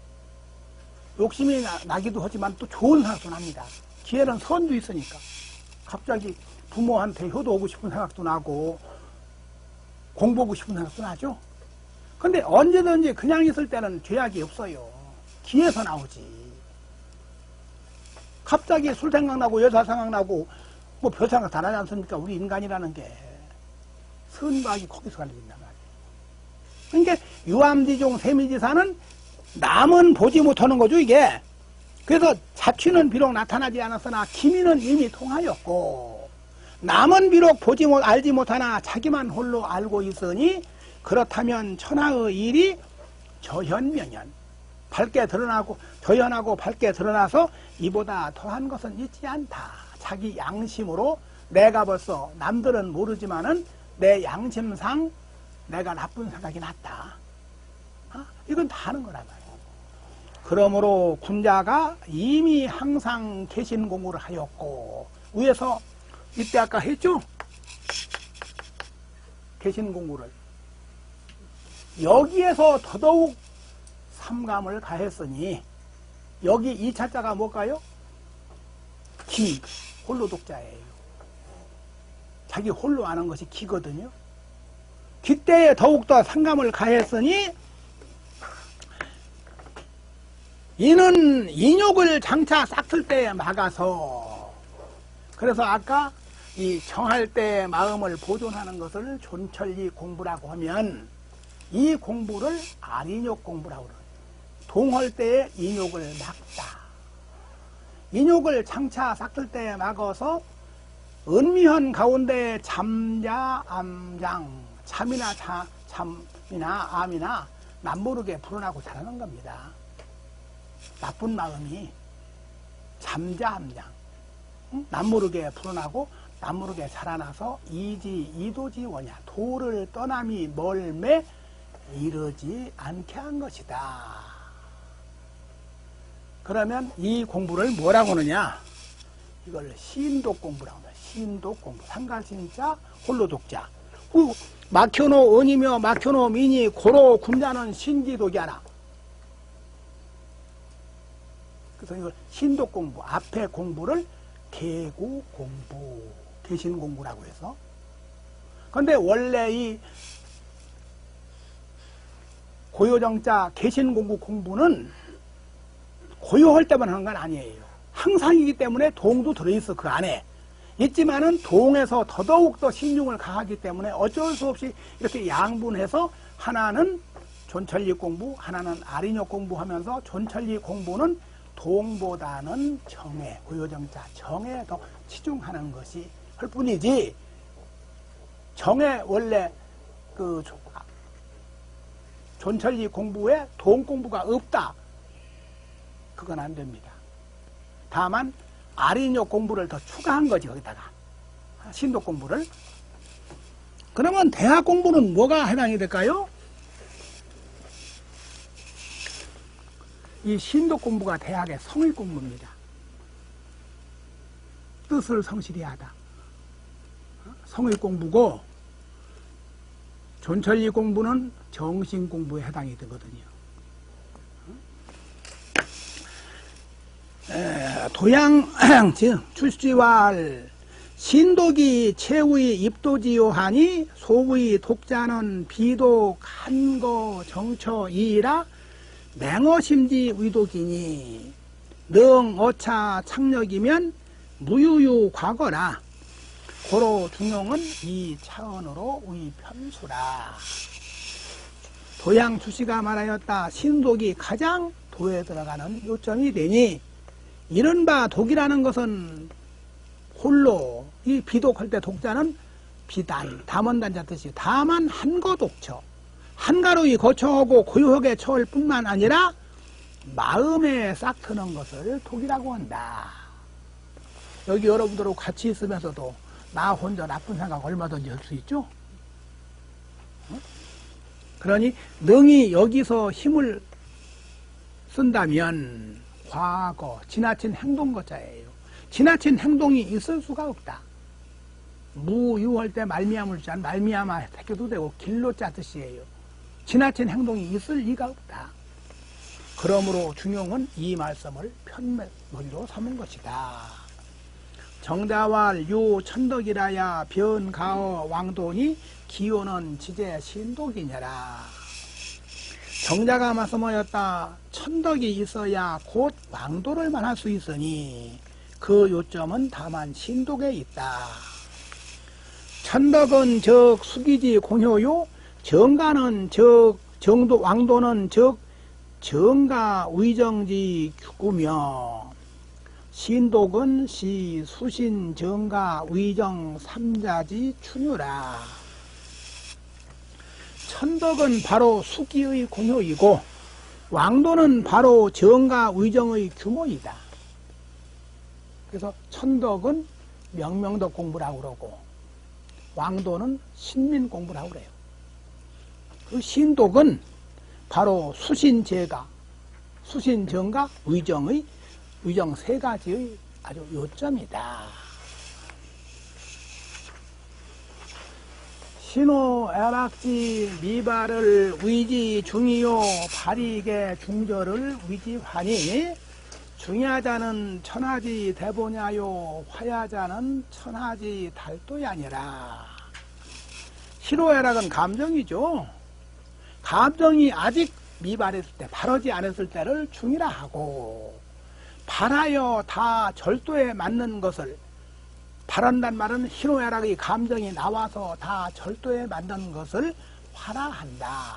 욕심이 나기도 하지만 또 좋은 생각도 납니다. 기회는 선도 있으니까 갑자기 부모한테 효도하고 싶은 생각도 나고 공부하고 싶은 생각도 나죠. 근데 언제든지 그냥 있을 때는 죄악이 없어요. 기회에서 나오지. 갑자기 술 생각나고 여자 생각나고 뭐 별 생각 다 나지 않습니까? 우리 인간이라는 게 선박이 거기서 갈린단 말이에요. 그러니까 유암지중 세미지사는 남은 보지 못하는 거죠, 이게. 그래서 자취는 비록 나타나지 않았으나 기미는 이미 통하였고 남은 비록 알지 못하나 자기만 홀로 알고 있으니 그렇다면 천하의 일이 저현명연 밝게 드러나고 저현하고 밝게 드러나서 이보다 더한 것은 있지 않다. 자기 양심으로 내가 벌써 남들은 모르지만은 내 양심상 내가 나쁜 생각이 났다. 이건 다 하는 거란 말이에요. 그러므로 군자가 이미 항상 계신 공부를 하였고 위에서 이때 아까 했죠? 계신 공부를 여기에서 더더욱 삼감을 가했으니 여기 이 차자가 뭘까요? 기, 홀로 독자예요. 자기 홀로 아는 것이 기거든요. 기때에 더욱더 삼감을 가했으니 이는 인욕을 장차 싹틀 때에 막아서, 그래서 아까 이 정할 때 마음을 보존하는 것을 존철리 공부라고 하면 이 공부를 아린욕 공부라고 그래요. 동할 때에 인욕을 막다. 인욕을 장차 싹틀 때에 막아서 은미현 가운데 잠자 암장, 잠이나 암이나 남모르게 불어나고 자라는 겁니다. 나쁜 마음이 잠자암장, 남모르게 불어나고 남모르게 자라나서 이도지원야, 도를 떠남이 멀매 이르지 않게 한 것이다. 그러면 이 공부를 뭐라고 하느냐? 이걸 신독 공부라고 합니다. 신독 공부. 상가신자 홀로 독자. 막혀노 은이며 막혀노 민이 고로 군자는 신기독이 하나. 그래서 이걸 신독 공부, 앞에 공부를 계구 공부, 계신 공부라고 해서. 그런데 원래 이 고요정자 계신 공부 공부는 고요할 때만 하는 건 아니에요. 항상이기 때문에 동도 들어있어, 그 안에. 있지만은 동에서 더더욱더 신중을 가하기 때문에 어쩔 수 없이 이렇게 양분해서 하나는 존철리 공부, 하나는 아린욕 공부하면서 존철리 공부는 동보다는 정에, 고요정자 정에 더 치중하는 것이 할 뿐이지, 정에 원래 그 존철리 공부에 동 공부가 없다. 그건 안 됩니다. 다만 아린욕 공부를 더 추가한 거지, 거기다가 신독 공부를. 그러면 대학 공부는 뭐가 해당이 될까요? 이 신독 공부가 대학의 성의 공부입니다. 뜻을 성실히 하다. 성의 공부고, 존철리 공부는 정신 공부에 해당이 되거든요. 도양 출시왈 신독이 최후의 입도지요하니 소의 독자는 비독 한거 정처이라 맹어심지 의독이니 능 어차 창력이면 무유유 과거라 고로 중용은 이 차원으로 의편수라. 도양 주시가 말하였다. 신독이 가장 도에 들어가는 요점이 되니, 이른바 독이라는 것은 홀로, 이 비독할 때 독자는 비단, 담원단자 뜻이 다만 한거 독처, 한가로이 거처하고 고요하게 처할 뿐만 아니라 마음에 싹 트는 것을 독이라고 한다. 여기 여러분들하고 같이 있으면서도 나 혼자 나쁜 생각 얼마든지 할 수 있죠? 그러니 능히 여기서 힘을 쓴다면 과거, 지나친 행동거자예요. 지나친 행동이 있을 수가 없다. 무유할 때 말미암을 짠 말미암아 택해도 되고 길로자 뜻이에요. 지나친 행동이 있을 리가 없다. 그러므로 중용은 이 말씀을 편머리로 삼은 것이다. 정자왈 요 천덕이라야 변가어 왕돈이 기호는 지제 신독이냐라. 정자가 말씀하였다. 천덕이 있어야 곧 왕도를 만할 수 있으니 그 요점은 다만 신독에 있다. 천덕은 즉 수기지 공효요, 정가는 즉 정도 왕도는 즉 정가 의정지 규구며 신독은 시 수신 정가 의정 삼자지 춘유라. 천덕은 바로 수기의 공효이고 왕도는 바로 정가 의정의 규모이다. 그래서 천덕은 명명덕 공부라고 그러고 왕도는 신민 공부라고 그래요. 그 신독은 바로 수신제가, 수신정가, 의정 세 가지의 아주 요점이다. 신호애락지 미발을 위지 중이요 발익의 중절을 위지하니 중야자는 천하지 대보냐요 화야자는 천하지 달도이 아니라. 희로애락은 감정이죠. 감정이 아직 미발했을 때, 바르지 않았을 때를 중이라 하고, 발하여 다 절도에 맞는 것을, 바란단 말은 희로애락의 감정이 나와서 다 절도에 맞는 것을 화라한다.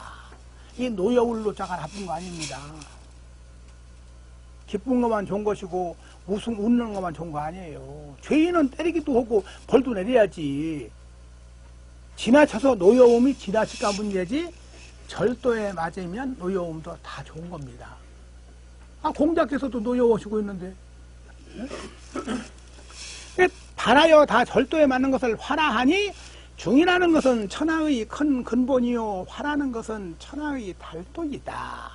이 노여울로 자가 나쁜 거 아닙니다. 기쁜 것만 좋은 것이고 웃는 것만 좋은 거 아니에요. 죄인은 때리기도 하고 벌도 내려야지. 지나쳐서 노여움이 지나칠까 문제지 절도에 맞으면 노여움도 다 좋은 겁니다. 공자께서도 노여우시고 있는데. 발하여 다 절도에 맞는 것을 화라하니 중이라는 것은 천하의 큰 근본이요 화라는 것은 천하의 달도이다.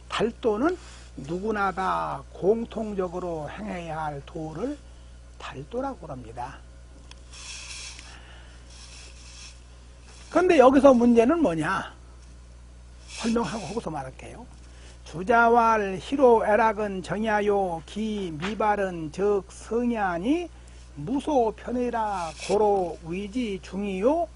달도는 누구나 다 공통적으로 행해야 할 도를 달도라고 합니다. 그런데 여기서 문제는 뭐냐? 설명하고 하고서 말할게요. 주자왈 희로애락은 정야요 기 미발은 즉 성야니 무소 편이라 고로 위지 중이요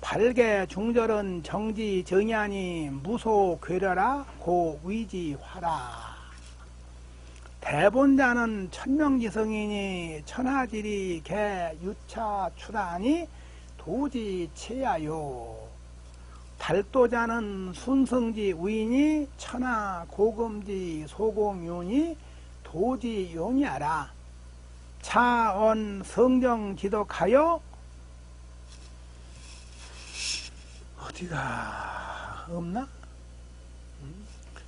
발개 중절은 정지 정야니 무소 괴려라 고 위지 화라. 대본자는 천명지성이니 천하지리 개 유차 출하니 도지 체야요. 달도자는 순성지 우인이 천하 고금지 소공윤이 도지 용이하라. 차언 성정 지덕하여 어디가 없나?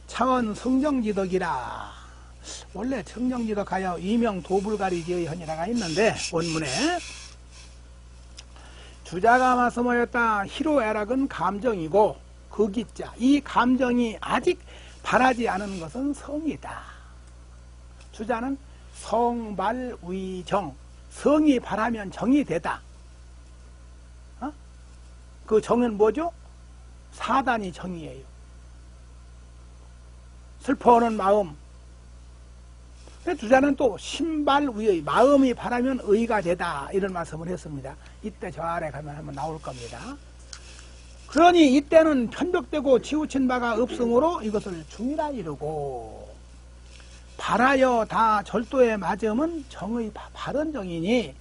차언 성정 지덕이라. 원래 성정 지덕하여 이명 도불가리지의 현이라가 있는데 원문에 주자가 말씀하였다. 희로애락은 감정이고 그 기자 이 감정이 아직 바라지 않은 것은 성이다. 주자는 성발위정 성이 바라면 정이 되다. 그 정은 뭐죠? 사단이 정이에요. 슬퍼하는 마음. 주자는 또 신발위의 마음이 바라면 의가 되다 이런 말씀을 했습니다. 이때 저 아래 가면 한번 나올 겁니다. 그러니 이때는 편벽되고 치우친 바가 없으므로 이것을 중이라 이르고 발하여 다 절도에 맞으면 정의 바른 정이니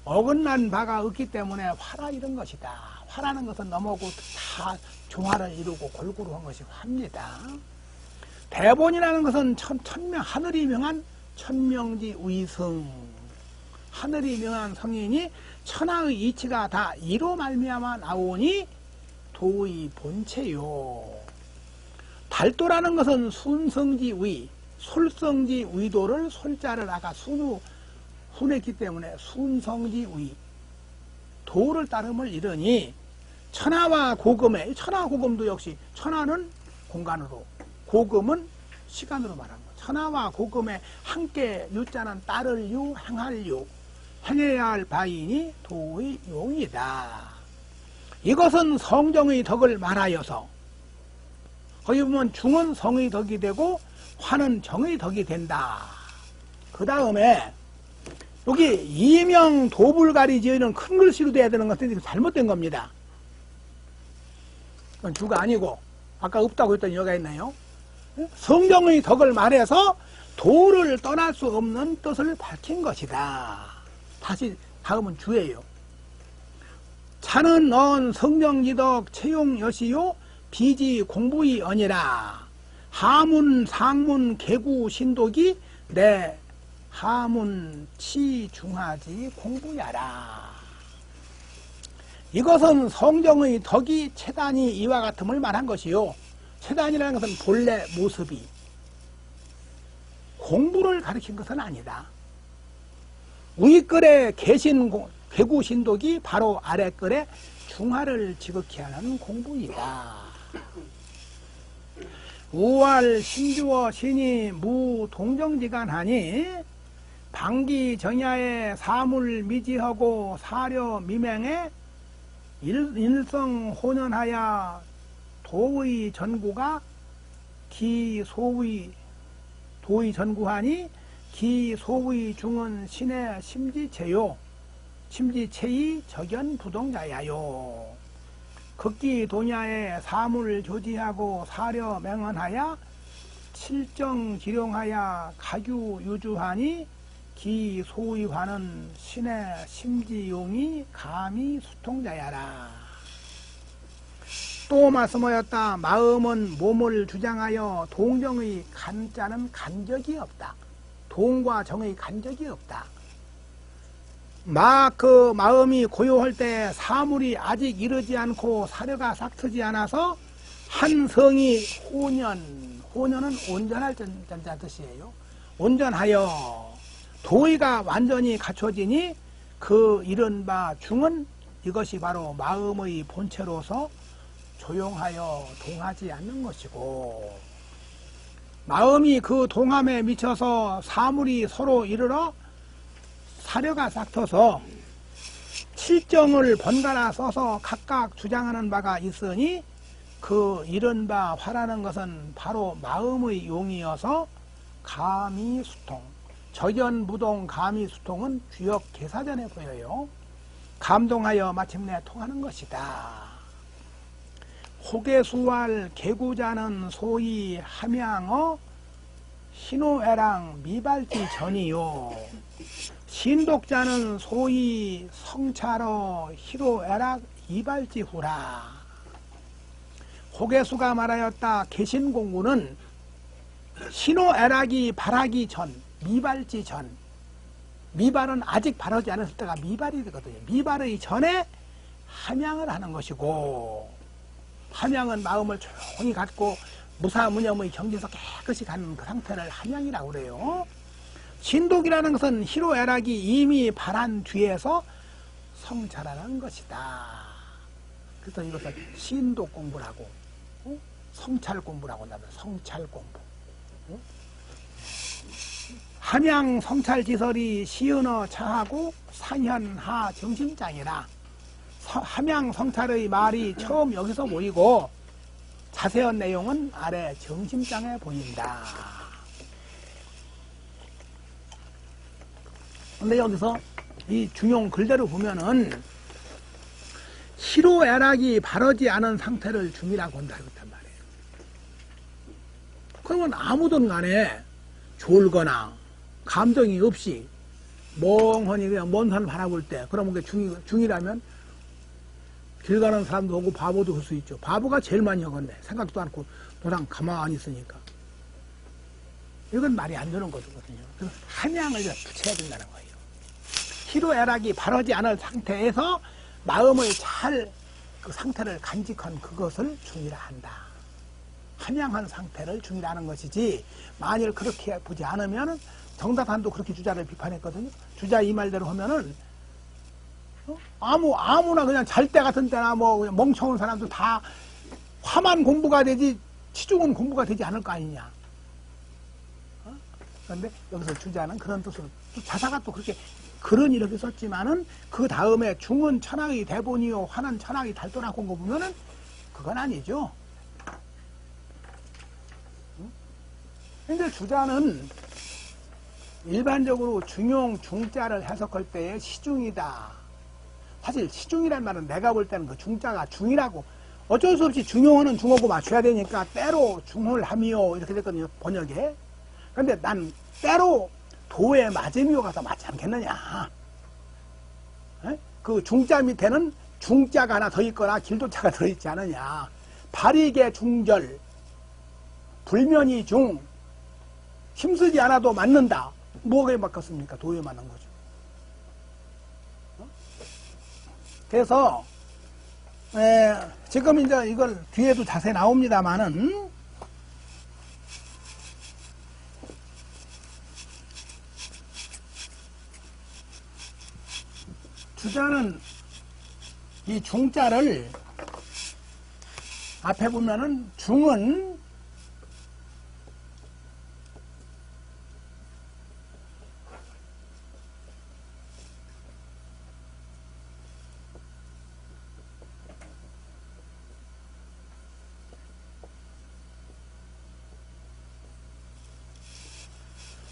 어긋난 바가 없기 때문에 화라 이런 것이다. 화라는 것은 넘어오고 다 조화를 이루고 골고루 한 것이 화입니다. 대본이라는 것은 천명 하늘이 명한 천명지 위성 하늘이 명한 성인이 천하의 이치가 다 이로 말미암아 나오니 도의 본체요. 달도라는 것은 순성지 위 솔성지 위도를 솔자를 아까 순했기 때문에 순성지 위 도를 따름을 이르니 천하와 고금에 천하 고금도 역시 천하는 공간으로 고금은 시간으로 말하는 거. 천하와 고금에 함께 유자는 따를 유 행할 유 행해야 할 바이니 도의 용이다. 이것은 성정의 덕을 말하여서 거기 보면 중은 성의 덕이 되고 화는 정의 덕이 된다. 그 다음에 여기 이명 도불가리 지어는 큰 글씨로 돼야 되는 것은 잘못된 겁니다. 그건 주가 아니고 아까 없다고 했더니 여기가 있나요? 성정의 덕을 말해서 도를 떠날 수 없는 뜻을 밝힌 것이다. 다시 다음은 주예요. 차는 넌 성정지덕 채용여시요 비지 공부이 아니라 하문 상문 개구 신독이 내 하문 치중하지 공부야라. 이것은 성정의 덕이 체단이 이와 같음을 말한 것이요. 체단이라는 것은 본래 모습이 공부를 가리킨 것은 아니다. 위글에 계신 개구신독이 바로 아래글에 중하를 지극히 하는 공부이다. 우활 신주어 신이 무동정지간하니 방기 정야에 사물 미지하고 사려 미맹에 일성 혼연하야 도의 전구가 기소의 도의 전구하니 기소의 중은 신의 심지체요 심지체의 적연부동자야요. 극기 도냐에 사물 조지하고 사려 맹언하야 칠정 지룡하야 가규 유주하니 기소의화는 신의 심지용이 감히 수통자야라. 또 말씀하였다. 마음은 몸을 주장하여 동정의 간자는 간적이 없다. 동과 정의 간적이 없다. 그 마음이 고요할 때 사물이 아직 이르지 않고 사려가 싹트지 않아서 한 성이 혼연은 온전할 전자 뜻이에요. 온전하여 도의가 완전히 갖춰지니 그 이른바 중은 이것이 바로 마음의 본체로서 조용하여 동하지 않는 것이고, 마음이 그 동함에 미쳐서 사물이 서로 이르러 사려가 싹터서 칠정을 번갈아 써서 각각 주장하는 바가 있으니 그 이른바 화라는 것은 바로 마음의 용이어서 감이수통, 적연무동 감이수통은 주역 개사전에 보여요. 감동하여 마침내 통하는 것이다. 호계수활 개구자는 소위 함양어 신호애랑 미발지 전이요. 신독자는 소위 성찰어 희로애락 이발지 후라. 호계수가 말하였다. 개신공부는 신호애락이 발하기 전, 미발지 전, 미발은 아직 발하지 않았을 때가 미발이 되거든요. 미발의 전에 함양을 하는 것이고, 함양은 마음을 조용히 갖고 무사무념의 경지에서 깨끗이 가는 그 상태를 함양이라고 그래요. 신독이라는 것은 희로애락이 이미 발한 뒤에서 성찰하는 것이다. 그래서 이것을 신독 공부라고, 성찰 공부라고 한다면 성찰 공부. 함양 성찰지설이 시은어 차하고 상현하 정심장이라. 함양 성찰의 말이 처음 여기서 보이고 자세한 내용은 아래 정심장에 보인다. 근데 여기서 이 중용 글대로 보면은 희로애락이 바르지 않은 상태를 중이라고 한다 그랬단 말이에요. 그러면 아무든 간에 졸거나 감정이 없이 멍하니 그냥 먼 산 바라볼 때, 그러면 그게 중이라면 길 가는 사람도 오고 바보도 할 수 있죠. 바보가 제일 많이 하겠네. 생각도 않고 도장 가만히 있으니까. 이건 말이 안 되는 거거든요. 그래서 함양을 붙여야 된다는 거예요. 희로애락이 바르지 않은 상태에서 마음을 잘 그 상태를 간직한 그것을 중이라 한다. 함양한 상태를 중이라 하는 것이지, 만일 그렇게 보지 않으면 정다산도 그렇게 주자를 비판했거든요. 주자 이 말대로 하면은 아무나 그냥 잘 때 같은 때나 뭐 그냥 멍청한 사람도 다 화만 공부가 되지 치중은 공부가 되지 않을 거 아니냐. 그런데 여기서 주자는 그런 뜻으로, 또 자사가 또 그렇게 글은 이렇게 썼지만은 그 다음에 중은 천하의 대본이요 화는 천하의 달도라고 한 거 보면은 그건 아니죠. 근데 주자는 일반적으로 중용 중자를 해석할 때의 시중이다. 사실 시중이란 말은 내가 볼 때는 그 중자가 중이라고, 어쩔 수 없이 중용어는 중어고 맞춰야 되니까 때로 중을 함이요 이렇게 됐거든요, 번역에. 근데 난 때로 도에 맞음이요가 더 맞지 않겠느냐. 에? 그 중자 밑에는 중자가 하나 더 있거나 길도자가 더 있지 않느냐. 발익의 중절, 불면이 중, 힘쓰지 않아도 맞는다. 뭐가 맞겠습니까? 도에 맞는 거죠. 그래서 지금 이제 이걸 뒤에도 자세히 나옵니다만은 주자는 이 중자를 앞에 보면은 중은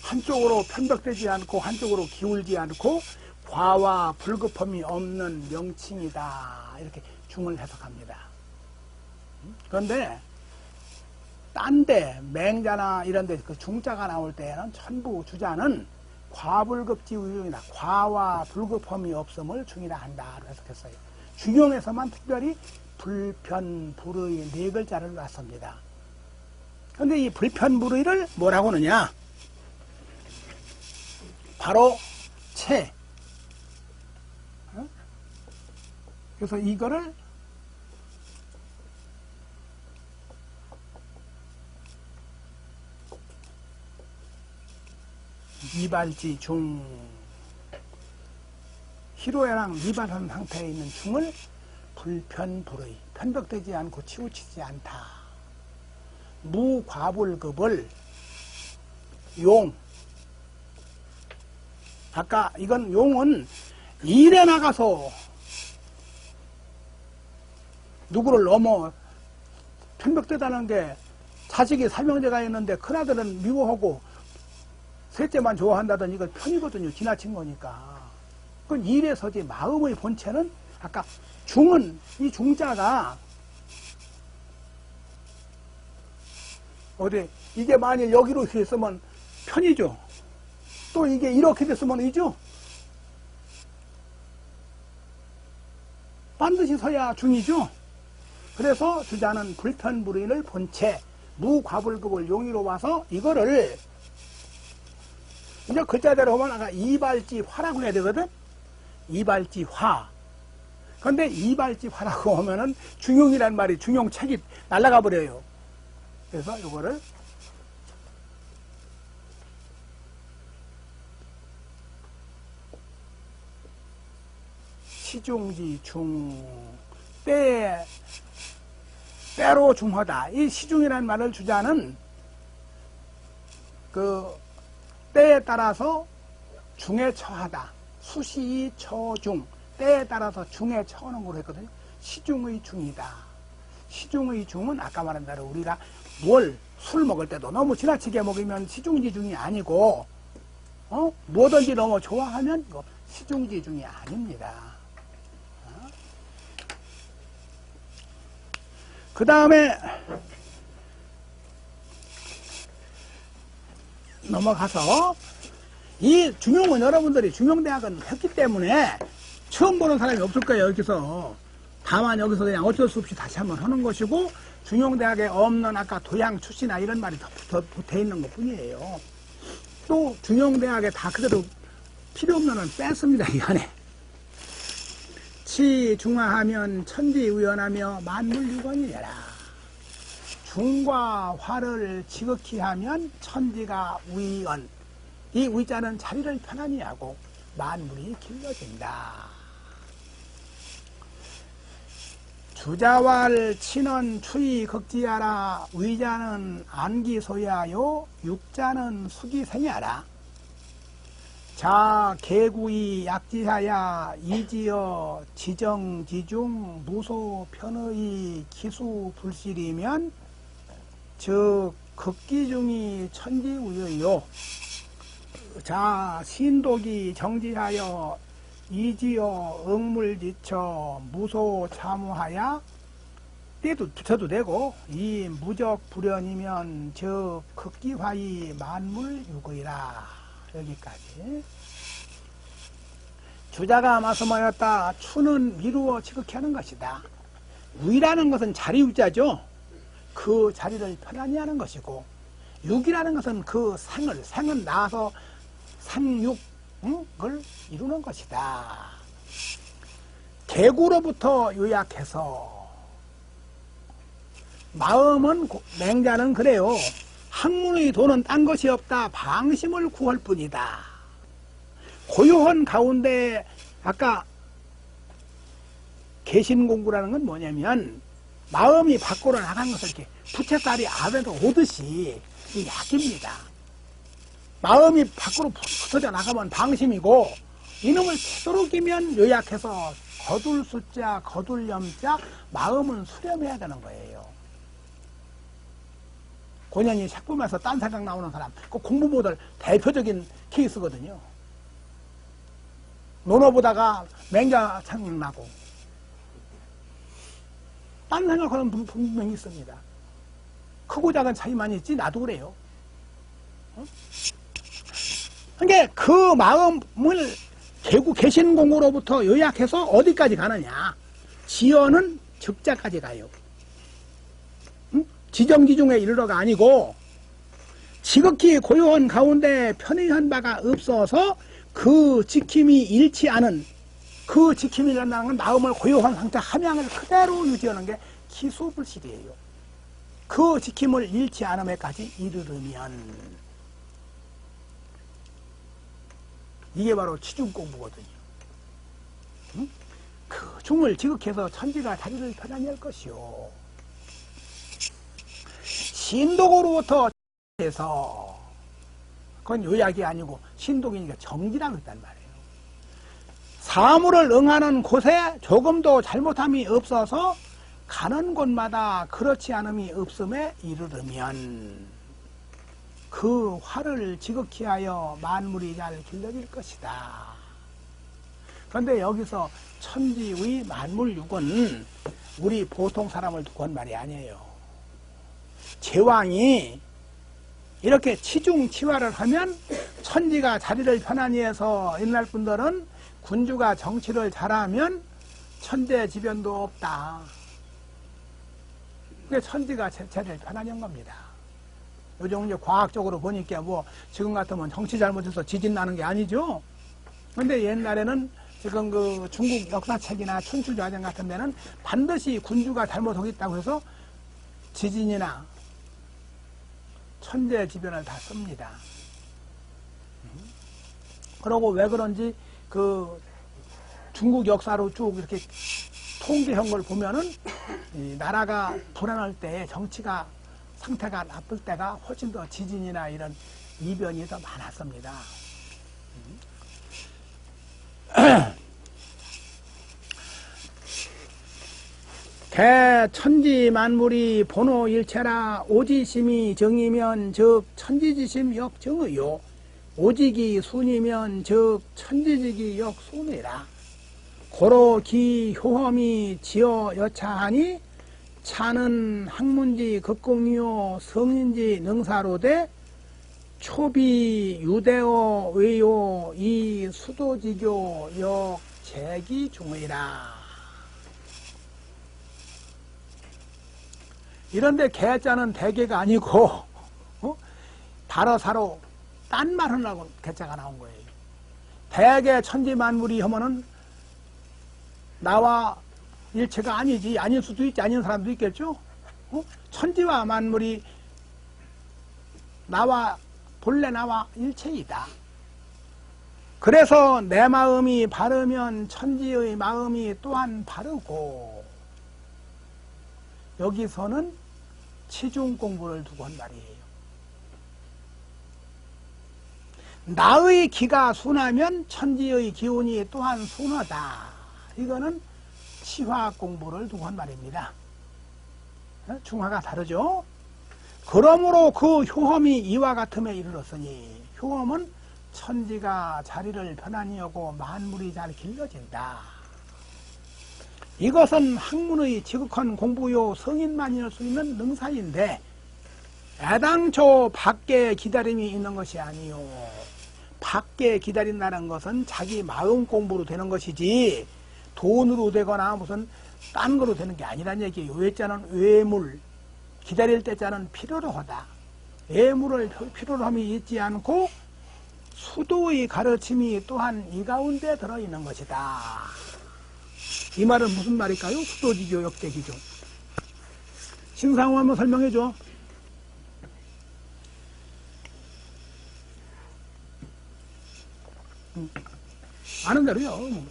한쪽으로 편벽되지 않고 한쪽으로 기울지 않고 과와 불급함이 없는 명칭이다. 이렇게 중을 해석합니다. 그런데 딴데 맹자나 이런 데 그 중자가 나올 때에는 전부 주자는 과불급지우용이다. 과와 불급함이 없음을 중이라 한다. 해석했어요. 중용에서만 특별히 불편불의 네 글자를 놨습니다. 그런데 이 불편불의를 뭐라고 하느냐? 바로 체. 그래서 이거를 이발지 중, 희로애랑 미발한 상태에 있는 중을 불편불의, 편벽되지 않고 치우치지 않다. 무과불급을 용, 아까 이건 용은 일에 나가서 누구를 넘어 편벽되다는 게 자식이 삼형제가 있는데 큰아들은 미워하고 셋째만 좋아한다더니 이건 편이거든요. 지나친 거니까. 그건 일에 서지 마음의 본체는 아까 중은 이 중자가 어디 이게 만일 여기로 이렇게 있으면 편이죠. 또 이게 이렇게 됐으면 이죠. 반드시 서야 중이죠. 그래서 주자는 불편불의를 본체 무과불급을 용의로 와서 이거를 이제 글자대로 보면 아까 이발지화라고 해야 되거든. 이발지화. 그런데 이발지화라고 하면은 중용이란 말이 중용책이 날아가 버려요. 그래서 이거를 시중지 중 때로 중하다. 이 시중이라는 말을 주자는 그 때에 따라서 중에 처하다. 수시 처중. 때에 따라서 중에 처하는 걸로 했거든요. 시중의 중이다. 시중의 중은 아까 말한 대로 우리가 술 먹을 때도 너무 지나치게 먹으면 시중지중이 아니고 뭐든지 너무 좋아하면 이거 시중지중이 아닙니다. 그 다음에 넘어가서 이 중용은 여러분들이 중용대학은 했기 때문에 처음 보는 사람이 없을 거예요. 여기서 다만 여기서 그냥 어쩔 수 없이 다시 한번 하는 것이고 중용대학에 없는 아까 도양 출시나 이런 말이 더 붙어 있는 것 뿐이에요. 또 중용대학에 다 그대로 필요 없는 건 뺐습니다. 이 안에 치중화하면 천지우연하며 만물유건이라. 중과 화를 지극히 하면 천지가 우이언. 이 우자는 자리를 편안히 하고 만물이 길러진다. 주자왈 친언 추이 극지하라. 위자는 안기소야요 육자는 수기생야라. 자 개구이 약지하야 이지어 지정지중 무소편의 기수불실이면 즉 극기중이 천지우여요. 자 신독이 정지하여 이지어 응물지처 무소참우하야 때도 붙여도 되고 이 무적불연이면 즉 극기화이 만물유거이라. 여기까지. 주자가 말씀하였다. 추는 미루어 지극히 하는 것이다. 위라는 것은 자리유자죠. 그 자리를 편안히 하는 것이고 육이라는 것은 그 생은 나서 상육을 이루는 것이다. 개구로부터 요약해서 마음은 맹자는 그래요. 학문의 도는 딴 것이 없다. 방심을 구할 뿐이다. 고요한 가운데 아까 개신공부라는 건 뭐냐면 마음이 밖으로 나간 것을 이렇게 부채살이 안에서 오듯이 약입니다. 마음이 밖으로 흩어져 나가면 방심이고 이놈을 되도록이면 요약해서 거둘 숫자, 거둘 염자, 마음은 수렴해야 되는 거예요. 고년이 책 보면서 딴 생각 나오는 사람, 그 공부모델 대표적인 케이스거든요. 논어 보다가 맹자 생각나고 딴 생각하는 분 분명히 있습니다. 크고 작은 차이만 있지 나도 그래요. 그러니까 그 마음을 개신공으로부터 요약해서 어디까지 가느냐. 지어는 적자까지 가요. 지정지중에 이르러가 아니고 지극히 고요한 가운데 편의한 바가 없어서 그 지킴이 잃지 않은, 그 지킴이라는 건 마음을 고요한 상태 함양을 그대로 유지하는 게 기수불실이에요. 그 지킴을 잃지 않음에까지 이르르면 이게 바로 치중공부거든요. 그 중을 지극해서 천지가 자리를 편안히 할 것이요. 신독으로부터 해서, 그건 요약이 아니고 신독이니까 정지라고 했단 말이에요. 사물을 응하는 곳에 조금도 잘못함이 없어서 가는 곳마다 그렇지 않음이 없음에 이르르면 그 화를 지극히 하여 만물이 잘 길러질 것이다. 그런데 여기서 천지의 만물육은 우리 보통 사람을 두고 한 말이 아니에요. 제왕이 이렇게 치중치화를 하면 천지가 자리를 편안히 해서 옛날 분들은 군주가 정치를 잘하면 천재지변도 없다. 그게 천지가 자리를 편안히 한 겁니다. 요즘 이제 과학적으로 보니까 뭐 지금 같으면 정치 잘못해서 지진 나는 게 아니죠. 근데 옛날에는 지금 그 중국 역사책이나 춘추좌전 같은 데는 반드시 군주가 잘못하겠다고 해서 지진이나 천재지변을 다 씁니다. 그러고 왜 그런지 그 중국 역사로 쭉 이렇게 통계한 걸 보면은 이 나라가 불안할 때, 정치가 상태가 나쁠 때가 훨씬 더 지진이나 이런 이변이 더 많았습니다. 개천지 만물이 본호일체라. 오지심이 정이면 즉 천지지심 역정의요. 오직이 순이면 즉 천지직이 역순이라. 고로 기효험이 지어 여차하니 차는 학문지 극공이요 성인지 능사로되 초비 유대어 외요 이 수도지교 역재기 중의라. 이런데 개자는 대개가 아니고 다러사로 딴 말 하려고 개자가 나온 거예요. 대개 천지만물이 하면은 나와 일체가 아니지. 아닐 수도 있지. 아닌 사람도 있겠죠. 천지와 만물이 나와 본래 나와 일체이다. 그래서 내 마음이 바르면 천지의 마음이 또한 바르고, 여기서는 치중 공부를 두고 한 말이에요. 나의 기가 순하면 천지의 기운이 또한 순하다. 이거는 치화 공부를 두고 한 말입니다. 중화가 다르죠. 그러므로 그 효험이 이와 같음에 이르렀으니, 효험은 천지가 자리를 편안히 하고 만물이 잘 길러진다. 이것은 학문의 지극한 공부요 성인만이 할 수 있는 능사인데 애당초 밖에 기다림이 있는 것이 아니요. 밖에 기다린다는 것은 자기 마음 공부로 되는 것이지 돈으로 되거나 무슨 딴 거로 되는 게 아니란 얘기예요. 외자는 외물, 기다릴 때자는 필요로 하다. 외물을 필요로 함이 있지 않고 수도의 가르침이 또한 이 가운데 들어있는 것이다. 이 말은 무슨 말일까요? 수도지교, 역대기죠. 신상호 한번 설명해줘. 아는 대로요.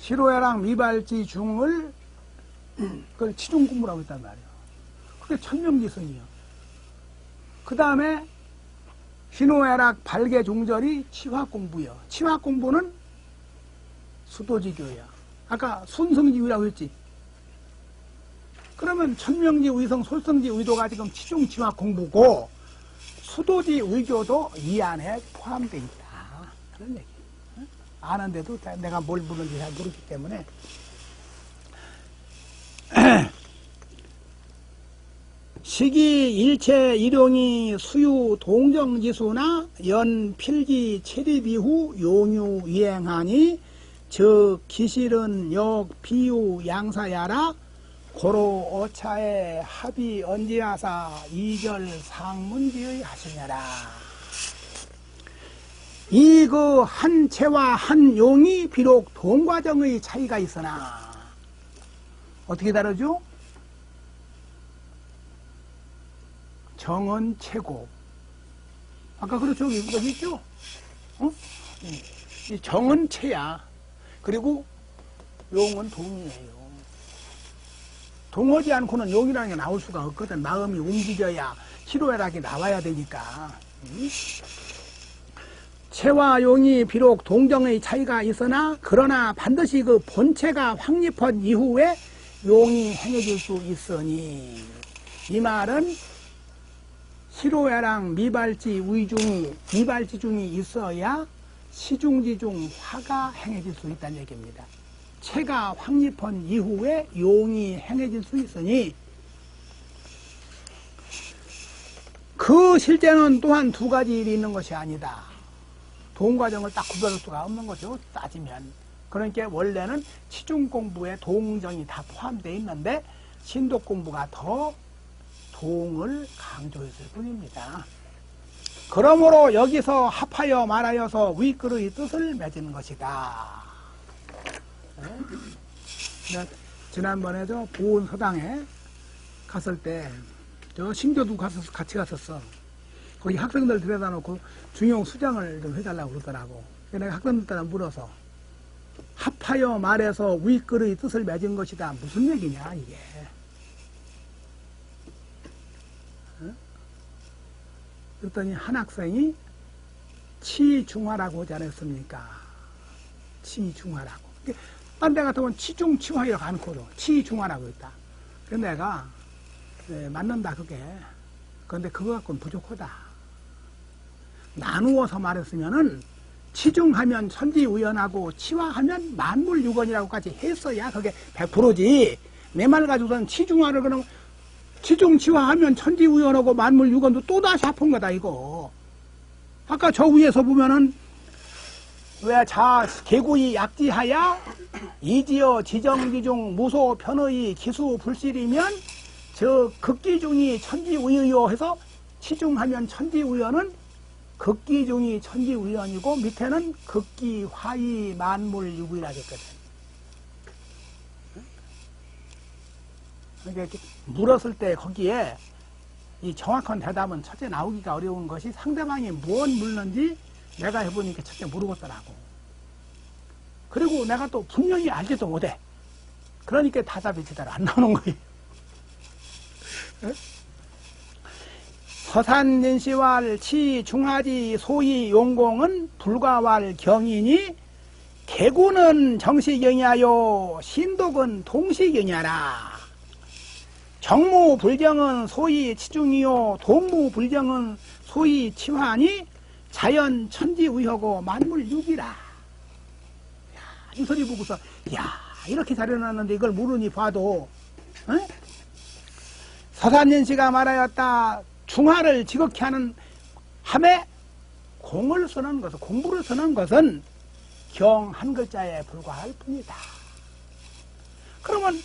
시로야랑 미발지 중을 그걸 치중공부라고 했단 말이에요. 그게 천명지성이에요. 그 다음에 신호애락 발계종절이 치화공부요. 치화공부는 수도지교야. 아까 순성지위라고 했지. 그러면 천명지 의성 솔성지 의도가 지금 치중치화공부고 수도지 의교도 이 안에 포함되어 있다. 그런 얘기. 아는데도 내가 뭘 부르는지 잘 모르기 때문에. 시기 일체 일용이 수유 동정지수나 연 필기 체립 이후 용유 유행하니 즉 기실은 역 비유 양사야라 고로 어차의 합의 언지하사 이절 상문지의 하시냐라. 이 그 한 체와 한 용이 비록 동과정의 차이가 있으나 어떻게 다르죠? 정은 체고. 아까 그렇죠? 여기 있죠? 이 정은 체야. 그리고 용은 동이에요. 동하지 않고는 용이라는 게 나올 수가 없거든. 마음이 움직여야 희로애락이 나와야 되니까. 체와 용이 비록 동정의 차이가 있으나 그러나 반드시 그 본체가 확립한 이후에 용이 행해질 수 있으니 이 말은 희로애락 미발지 위중이 미발지 중이 있어야 시중지중 화가 행해질 수 있다는 얘기입니다. 체가 확립한 이후에 용이 행해질 수 있으니 그 실제는 또한 두 가지 일이 있는 것이 아니다. 동과정을 딱 구별할 수가 없는 거죠. 따지면. 그러니까 원래는 치중공부에 동정이 다 포함되어 있는데 신독공부가 더 동을 강조했을 뿐입니다. 그러므로 여기서 합하여 말하여서 윗글의 뜻을 맺은 것이다. 네? 지난번에 저 보훈서당에 갔을 때 저 신교도 같이 갔었어. 거기 학생들 데려다 놓고 중용 수장을 좀 해달라고 그러더라고. 내가 학생들한테 물어서 합하여 말해서 윗글의 뜻을 맺은 것이다. 무슨 얘기냐 이게. 그랬더니 한 학생이 치중화라고 하지 않았습니까? 치중화라고. 딴 데 같으면 치중치화이라고 않거든. 치중화라고 했다. 그래서 내가 네, 맞는다 그게. 그런데 그거 갖고는 부족하다. 나누어서 말했으면은 치중하면 천지우연하고 치화하면 만물유건이라고까지 했어야 그게 100%지. 내 말 가지고서는 치중화를 그럼 치중치화하면 천지우연하고 만물유건도 또다시 합한 거다 이거. 아까 저 위에서 보면은 왜 자 개구이 약지하야 이지어 지정기중 무소 편의 기수 불실이면 저 극기중이 천지우연이요 해서 치중하면 천지우연은 극기중이 천지우연이고 밑에는 극기화이 만물유구이라고 했거든. 그러니까 이렇게 물었을 때 거기에 이 정확한 대답은 첫째 나오기가 어려운 것이 상대방이 무엇 묻는지 내가 해보니까 첫째 모르겠더라고. 그리고 내가 또 분명히 알지도 못해. 그러니까 대답이 제대로 안 나오는 거예요. 서산인시왈 치중하지 소위 용공은 불가왈 경이니 개구는 정시경이하여 신독은 동시경이하라. 정무불경은 소위 치중이요 동무불경은 소위 치화니 자연 천지의하고 만물유기라. 이 소리 보고서 야 이렇게 잘해놨는데 이걸 모르니 봐도 서산인시가 말하였다. 중화를 지극히 하는 함에 공을 쓰는 것은 공부를 쓰는 것은 경 한 글자에 불과할 뿐이다. 그러면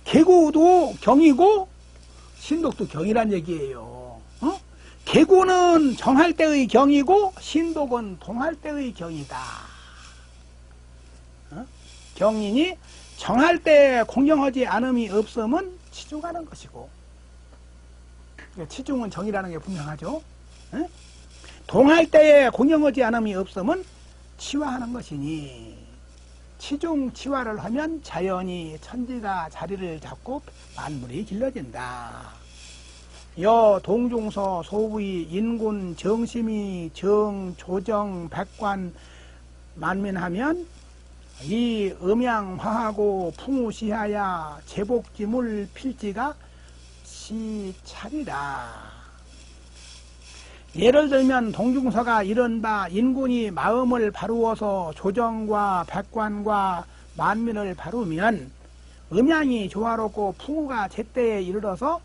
개구도 경이고 신독도 경이란 얘기예요. 개구는 정할 때의 경이고 신독은 동할 때의 경이다. 경이니 정할 때 공경하지 않음이 없음은 치중하는 것이고 치중은 정이라는 게 분명하죠. 동할 때에 공경하지 않음이 없음은 치화하는 것이니 치중 치화를 하면 자연히 천지가 자리를 잡고 만물이 길러진다. 여 동중서 소의 인군 정심이 정조정 백관 만민하면 이 음양화하고 풍우시하야 제복지물 필지가 시찰이라. 예를 들면 동중서가 이런 바 인군이 마음을 바루어서 조정과 백관과 만민을 바루면 음양이 조화롭고 풍우가 제때에 이르러서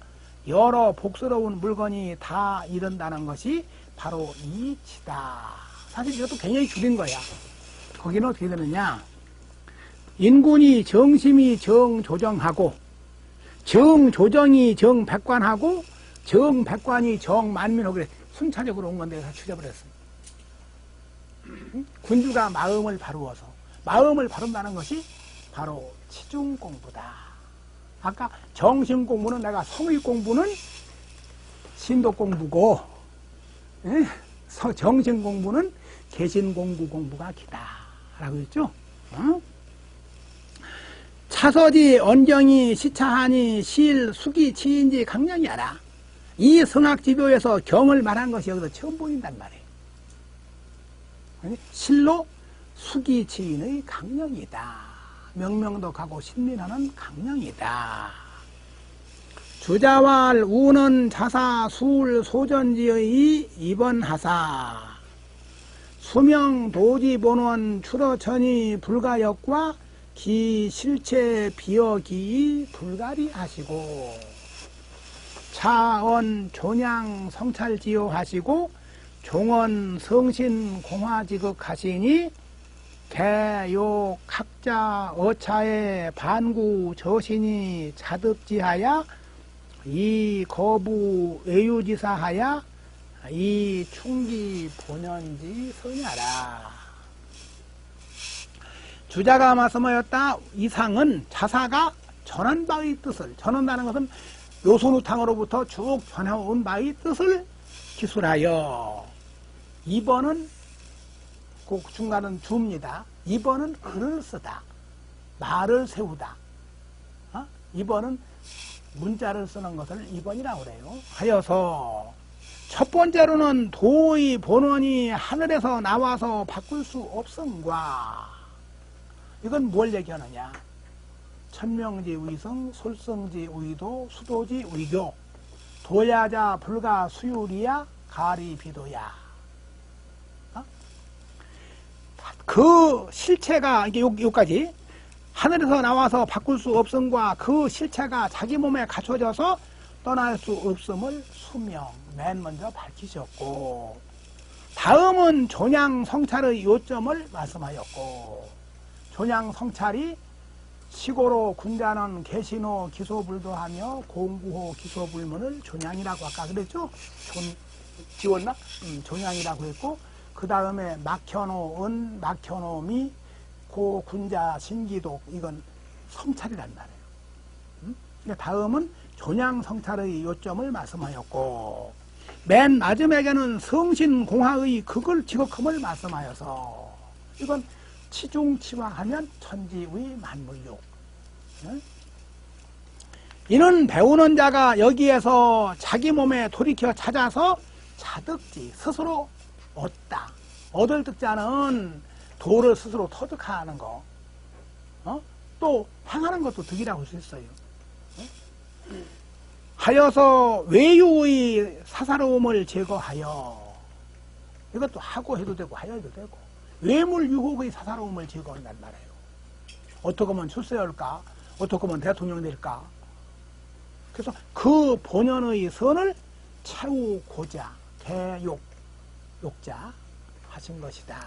여러 복스러운 물건이 다 이른다는 것이 바로 이치다. 사실 이것도 굉장히 줄인 거야. 거기는 어떻게 되느냐? 인군이 정심이 정조정하고 정조정이 정백관하고 정백관이 정만민하고 그래. 순차적으로 온 건데 다 추려버렸어. 군주가 마음을 바루어서 마음을 바른다는 것이 바로 치중공부다. 아까 정신공부는 내가 성의공부는 신도공부고 정신공부는 개신공부가 기다 라고 했죠. 차서지 언정이 시차하니 실 수기 치인지 강령이 알아. 이 성학지교에서 경을 말한 것이 여기서 처음 보인단 말이에요. 실로 수기 치인의 강령이다. 명명덕하고 신민하는 강령이다. 주자왈 우는 자사 수울 소전지의 이번하사 수명 도지본원 추러천이 불가역과 기 실체 비어기 불가리하시고 차언 존양 성찰지요 하시고 종언 성신 공화지극하시니 개욕 각자 어차의 반구 저신이 자득지하야 이 거부 외유지사하야 이 충기 본연지 선야라. 주자가 말씀하였다. 이상은 자사가 전한 바의 뜻을, 전한다는 것은 요소누탕으로부터 쭉 전해온 바의 뜻을 기술하여 2번은 그 중간은 주입니다. 2번은 글을 쓰다. 말을 세우다. 2번은 문자를 쓰는 것을 2번이라고 그래요. 하여서 첫 번째로는 도의 본원이 하늘에서 나와서 바꿀 수 없음과 이건 뭘 얘기하느냐. 천명지 위성, 솔성지 위도, 수도지 위교, 도야자 불가 수유리야 가리 비도야. 그 실체가 이게 여기까지 하늘에서 나와서 바꿀 수 없음과 그 실체가 자기 몸에 갖춰져서 떠날 수 없음을 수명 맨 먼저 밝히셨고, 다음은 존양 성찰의 요점을 말씀하였고, 존양 성찰이 시고로 군자는 개신호 기소불도하며 공구호 기소불문을 존양이라고 아까 그랬죠? 지웠나? 존양이라고 했고, 그 다음에 막현호은 막현호미 고 군자 신기독 이건 성찰이란 말이에요. 다음은 존양 성찰의 요점을 말씀하였고, 맨 마지막에는 성신공화의 극을 지극함을 말씀하여서 이건 치중치화하면 천지의 만물욕. 이는 배우는 자가 여기에서 자기 몸에 돌이켜 찾아서 자득지 스스로 얻다. 얻을 득자는 도를 스스로 터득하는 거. 또 행하는 것도 득이라고 할 수 있어요. 하여서 외유의 사사로움을 제거하여, 이것도 하고 해도 되고 하여 해도 되고, 외물 유혹의 사사로움을 제거한단 말이에요. 어떻게 하면 출세할까? 어떻게 하면 대통령 될까? 그래서 그 본연의 선을 채우고자 개욕, 욕자 하신 것이다.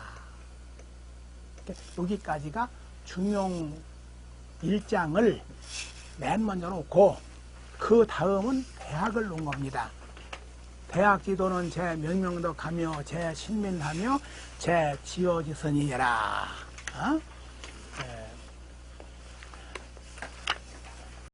여기까지가 중용 1장을 맨 먼저 놓고 그 다음은 대학을 놓은 겁니다. 대학 지도는 제 명명덕하며 제 신민하며 제 지어지선이라.